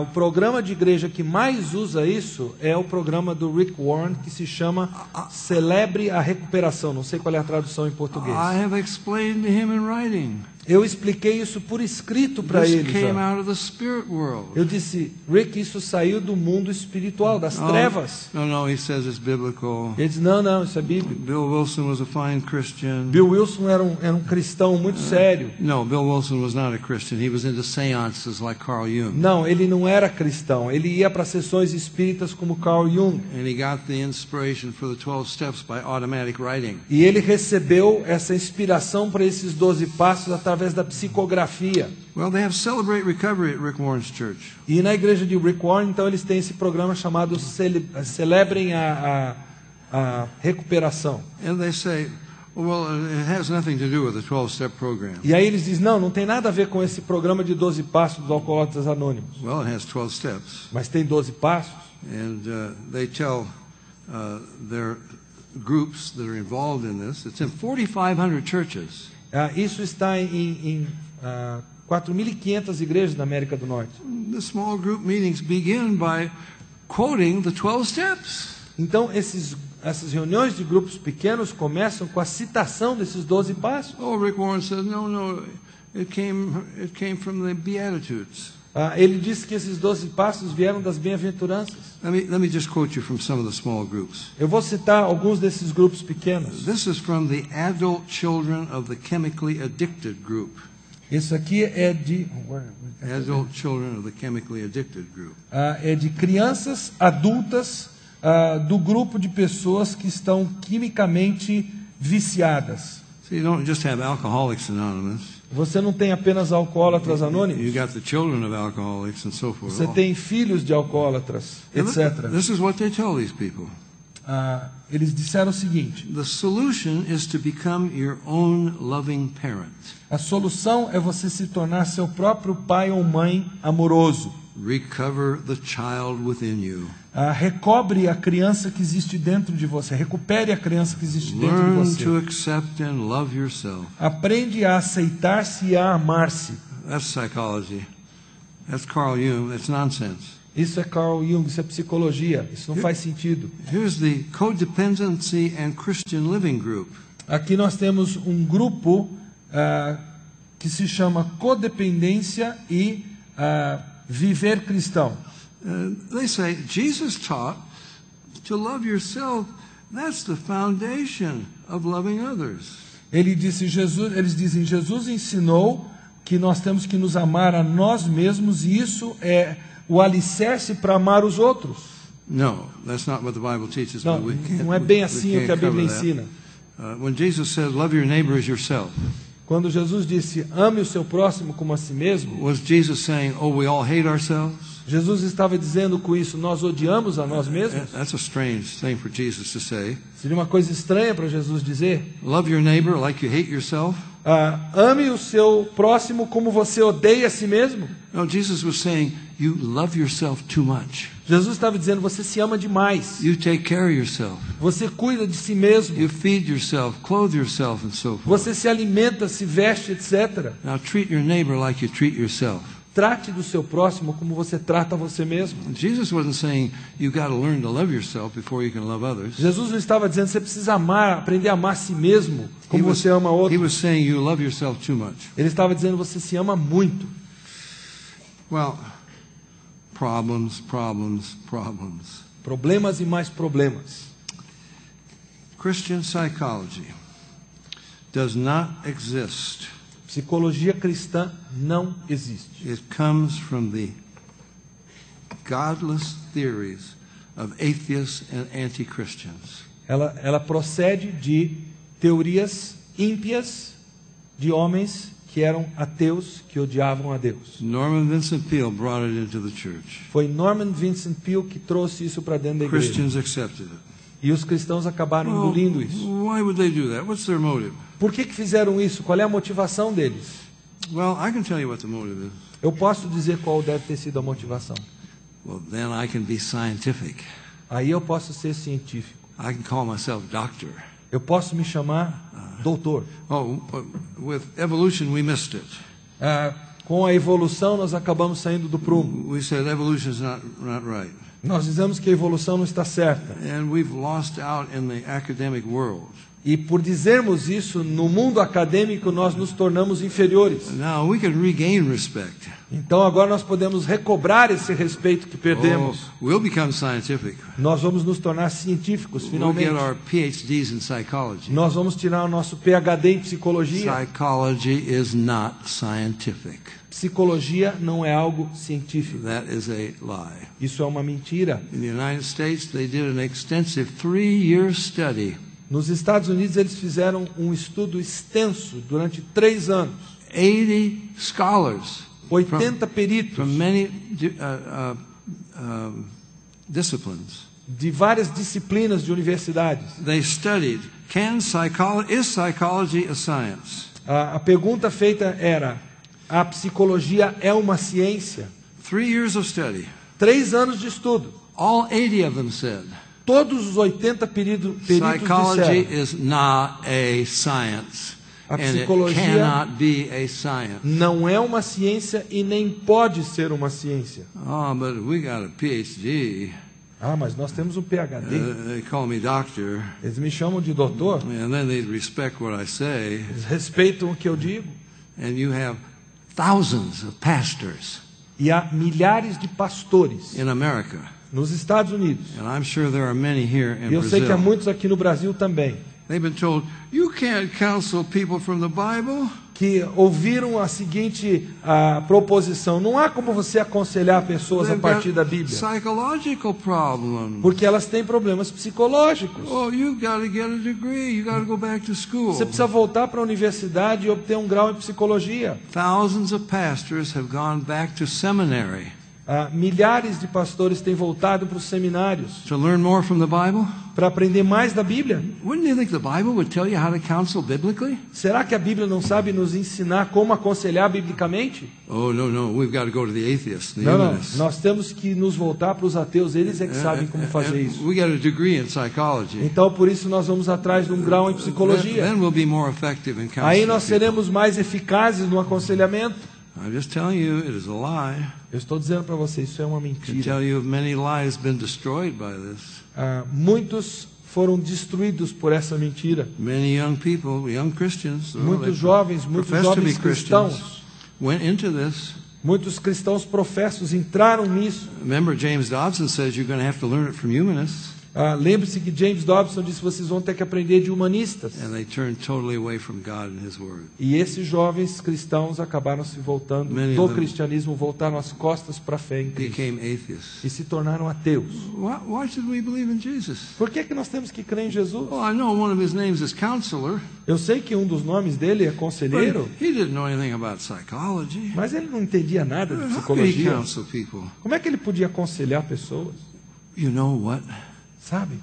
o programa de igreja que mais usa isso é o programa do Rick Warren, que se chama Celebre a Recuperação. Não sei qual é a tradução em português. I have explained to him in writing. Eu expliquei isso por escrito para This ele came já. out of the spirit world. Eu disse, Rick, isso saiu do mundo espiritual, das trevas. No, he says it's biblical. Ele disse, não, isso é bíblico. Bill Wilson was a fine Christian. Bill Wilson era um cristão muito sério. No, Bill Wilson was not a Christian. He was into seances like Carl Jung. Não, ele não era cristão. Ele ia para sessões espíritas como Carl Jung. And he got the inspiration for the 12 steps by automatic writing. E ele recebeu essa inspiração para esses 12 passos através da psicografia. Well, they have Celebrate Recovery at Rick Warren's church. E na igreja de Rick Warren, então, eles têm esse programa chamado Celebrem a Recuperação. And they say, well, it has nothing to do with the 12-step program. E aí eles dizem, não tem nada a ver com esse programa de 12 passos dos Alcoólatras Anônimos. Well, it has 12 steps. Mas tem 12 passos. And they tell their groups that are involved in this, it's in 4,500 churches. Isso está em 4.500 igrejas na América do Norte. The small group meetings begin by quoting the 12 steps. Então, essas reuniões de grupos pequenos começam com a citação desses 12 passos. Oh, Rick Warren says, no, it came from the Beatitudes. Ele disse que esses 12 passos vieram das bem-aventuranças. Let me just quote you from some of the small groups. Eu vou citar alguns desses grupos pequenos. This is from the adult children of the chemically addicted group. Isso aqui é de Adult children of the chemically addicted group. é de crianças adultas do grupo de pessoas que estão quimicamente viciadas. So you don't just have Alcoholics Anonymous. Você não tem apenas alcoólatras You anônimos. got the children of alcoholics and so forth. Você tem filhos de alcoólatras, And etc. This is what they tell these people. eles disseram o seguinte: the solution is to become your own loving parent. a solução é você se tornar seu próprio pai ou mãe amoroso. Recover the child within you. Recobre a criança que existe dentro de você. Recupere a criança que existe dentro de Learn você. to accept and love yourself. Aprende a aceitar-se e a amar-se. That's psychology. That's Carl Jung. That's nonsense. Isso é Carl Jung, isso é psicologia. Isso não faz sentido. Here's the Codependency and Christian Living Group. Aqui nós temos um grupo que se chama Codependência e Viver Cristão. They say Jesus taught to love yourself. That's the foundation of loving others. Eles dizem, Jesus ensinou que nós temos que nos amar a nós mesmos e isso é o alicerce para amar os outros. No, that's not what the Bible teaches. Não, but we can't- não é bem we assim can't o que a Bíblia cover that. ensina. When Jesus said, "Love your neighbor as yourself," Quando Jesus disse, ame o seu próximo como a si mesmo, was Jesus saying, "Oh, we all hate ourselves"? Jesus estava dizendo com isso, nós odiamos a nós mesmos? That's a strange thing for Jesus to say. Seria uma coisa estranha para Jesus dizer. Love your neighbor like you hate yourself. Ame o seu próximo como você odeia a si mesmo. No, Jesus was saying, you love yourself too much. Jesus estava dizendo, você se ama demais. You take care of yourself. Você cuida de si mesmo. You feed yourself, clothe yourself, and so forth. Você se alimenta, se veste, etc. Now treat your neighbor like you treat yourself. Trate do seu próximo como você trata você mesmo. Jesus wasn't saying you got to learn to love yourself before you can love others. Jesus não estava dizendo, você precisa amar, aprender a amar a si mesmo como você ama He outro. was saying you love yourself too much. Ele estava dizendo, você se ama muito. Well, problems. Problemas e mais problemas. Christian psychology does not exist. Psicologia cristã não existe. It comes from the godless theories of atheists and anti-Christians. Ela procede de teorias ímpias de homens que eram ateus, que odiavam a Deus. Norman Vincent Peale brought it into the church. Foi Norman Vincent Peale que trouxe isso para dentro da igreja. Christians accepted it. E os cristãos acabaram engolindo isso. Why would they do that? What's their motive? Por que fizeram isso? Qual é a motivação deles? Well, I can tell you what the motive is. Eu posso dizer qual deve ter sido a motivação. Well, then I can be scientific. Aí eu posso ser científico. I can call myself doctor. Eu posso me chamar doutor. Oh, with evolution we missed it. Com a evolução nós acabamos saindo do prumo. We said evolution is not right. Nós dizemos que a evolução não está certa. And we've lost out in the academic world. E por dizermos isso, no mundo acadêmico nós nos tornamos inferiores. Now we can regain respect. Então agora nós podemos recobrar esse respeito que perdemos. We'll become scientific. Nós vamos nos tornar científicos, We'll finalmente. get our PhDs in psychology. Nós vamos tirar o nosso PhD em psicologia. Psychology is not scientific. Psicologia não é algo científico. That is a lie. Isso é uma mentira. In the United States, they did an extensive 3-year study. Nos Estados Unidos eles fizeram um estudo extenso durante 3 anos. 80 scholars 80 peritos from many disciplines. de várias disciplinas de universidades. They studied, is psychology a science? A pergunta feita era, a psicologia é uma ciência? 3 years of study. 3 anos de estudo. All 80 of them said, Todos os 80 peritos psychology disseram, is not a science. A And it psicologia cannot be a science. não é uma ciência e nem pode ser uma ciência. Oh, but we got a PhD. Mas nós temos um PhD. They call me doctor. Eles me chamam de doutor. And then they respect what I say. Eles respeitam o que eu digo. And you have thousands of pastors E há milhares de pastores in America. nos Estados Unidos. And I'm sure there are many here in E eu sei que há Brazil. muitos aqui no Brasil também. They've been told, you can't counsel people from the Bible. Que ouviram a seguinte proposição: não há como você aconselhar pessoas a They've partir da got Bíblia, psychological problems. porque elas têm problemas psicológicos. Oh, you've got to get a degree. You got to go back to school. Você precisa voltar para a universidade e obter um grau em psicologia. Thousands of pastors have gone back to seminary. Milhares de pastores têm voltado para os seminários to learn more from the Bible? para aprender mais da Bíblia. Wouldn't you think the Bible would tell you how to counsel biblically? Será que a Bíblia não sabe nos ensinar como aconselhar biblicamente? Oh, no, we've got to go to the atheists, the Não, humanists. nós temos que nos voltar para os ateus, eles é que sabem como fazer isso. We got a degree in psychology. Então, por isso, nós vamos atrás de um grau em psicologia. Then we'll be more effective in counseling. Aí nós people. seremos mais eficazes no aconselhamento. I'm just telling you, it is a lie. Eu estou dizendo para você, isso é uma I can mentira. tell you of many lives been destroyed by this. Muitos foram destruídos por essa mentira. Many young people, young Christians, Muitos jovens cristãos, went into this. muitos cristãos professos entraram nisso. Remember, James Dobson says you're going to have to learn it from humanists. Lembre-se que James Dobson disse: vocês vão ter que aprender de humanistas. And they turned totally away from God and His Word. E esses jovens cristãos acabaram se voltando do cristianismo, voltaram as costas para a fé em Cristo Became atheists. e se tornaram ateus. Why should we believe in Jesus? Por que nós temos que crer em Jesus? Oh, I know one of His names is Counselor. Eu sei que um dos nomes dele é But conselheiro, he didn't know anything about psychology. mas ele não entendia nada de How could he psicologia. counsel people? Como é que ele podia aconselhar pessoas? You know what? Sabe?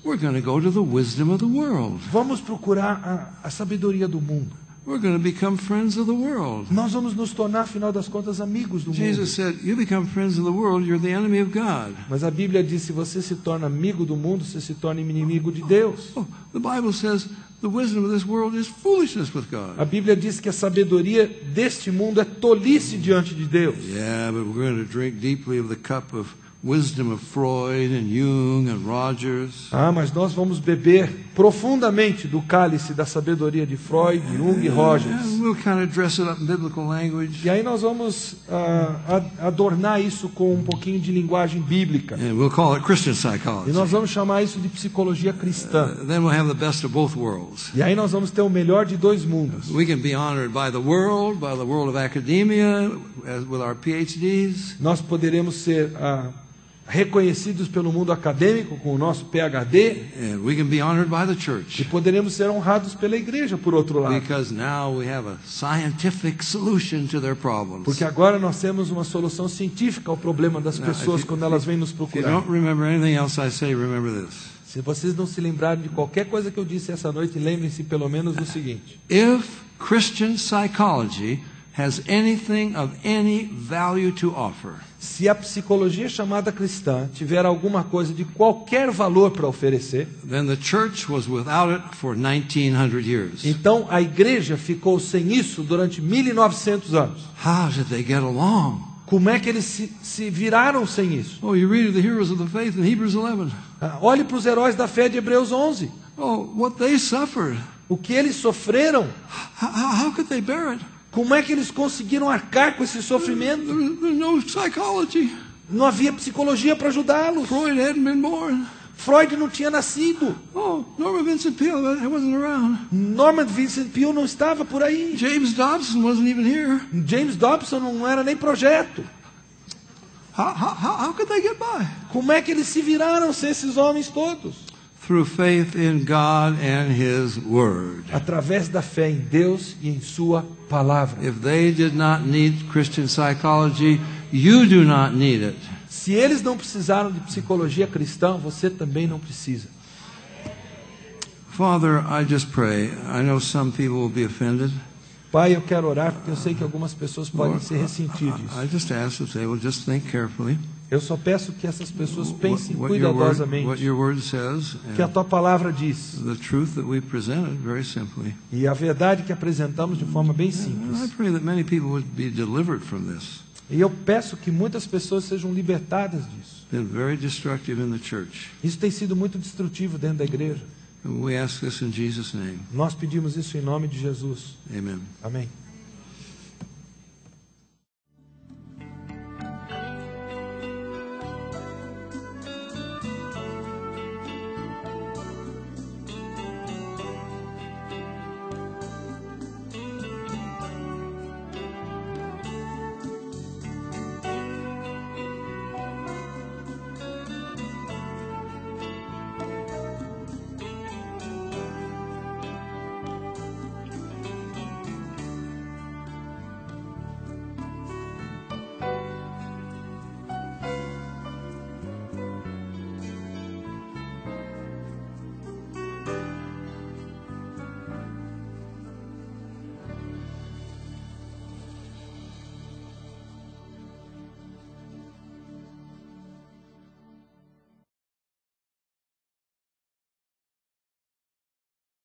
We're going to go to the wisdom of the world. Vamos procurar a sabedoria do mundo. We're going to become friends of the world. Nós vamos nos tornar, afinal das contas, amigos do mundo. Jesus said, you become friends of the world, you're the enemy of God. Mas a Bíblia diz: se você se torna amigo do mundo, você se torna inimigo de Deus. Oh, the Bible says the wisdom of this world is foolishness with God. A Bíblia diz que a sabedoria deste mundo é tolice diante de Deus. Yeah, but we're going to drink deeply of the cup of wisdom of Freud and Jung and Rogers. Mas nós vamos beber profundamente do cálice da sabedoria de Freud, Jung e Rogers. And we'll kind of dress it up in biblical language. E aí nós vamos adornar isso com um pouquinho de linguagem bíblica. And we'll call it Christian E psychology. nós vamos chamar isso de psicologia cristã. Then we'll have the best of both worlds. E aí nós vamos ter o melhor de dois mundos. We can be honored by the world of academia, with our PhDs. Nós poderemos ser reconhecidos pelo mundo acadêmico com o nosso PhD, And we can be honored by the e church. poderemos ser honrados pela igreja, por outro lado. Because now we have a scientific solution to their problems. Porque agora nós temos uma solução científica ao problema das pessoas quando elas vêm nos If you procurar. don't remember anything else I say, remember this. Se vocês não se lembrarem de qualquer coisa que eu disse essa noite, lembrem-se pelo menos do seguinte: If Christian psychology has anything of any value to offer, se a psicologia chamada cristã tiver alguma coisa de qualquer valor para oferecer, then the church was without it for 1900 years. então a igreja ficou sem isso durante 1900 anos. How did they get along? Como é que eles se viraram sem isso? Oh, you read of the heroes of the faith in Hebrews 11. Olhe para os heróis da fé de Hebreus 11. Oh, what they suffered. O que eles sofreram? How could they bear it? Como é que eles conseguiram arcar com esse sofrimento? There's no psychology. Não havia psicologia para ajudá-los. Freud hadn't been born. Freud não tinha nascido. Oh, Norman Vincent Peale wasn't around. Norman Vincent Peale não estava por aí. James Dobson wasn't even here. James Dobson não era nem projeto. How could they get by? Como é que eles se viraram sem esses homens todos? Through faith in God and His Word. Através da fé em Deus e em sua palavra. If they did not need Christian psychology, you do not need it. Se eles não precisaram de psicologia cristã, você também não precisa. Father, I just pray. I know some people will be offended. Pai, eu quero orar porque eu sei que algumas pessoas podem se ressentir disso. I just ask that they will just think carefully. Eu só peço que essas pessoas pensem What your cuidadosamente word says, o que a tua palavra diz. the truth that we presented very simply. E a verdade que apresentamos de forma bem And I simples. pray that many people would be delivered from this. E eu peço que muitas pessoas sejam libertadas disso. Been very destructive in the church. Isso tem sido muito destrutivo dentro da igreja. And we ask this in Jesus' name. Nós pedimos isso em nome de Jesus. Amen. Amém.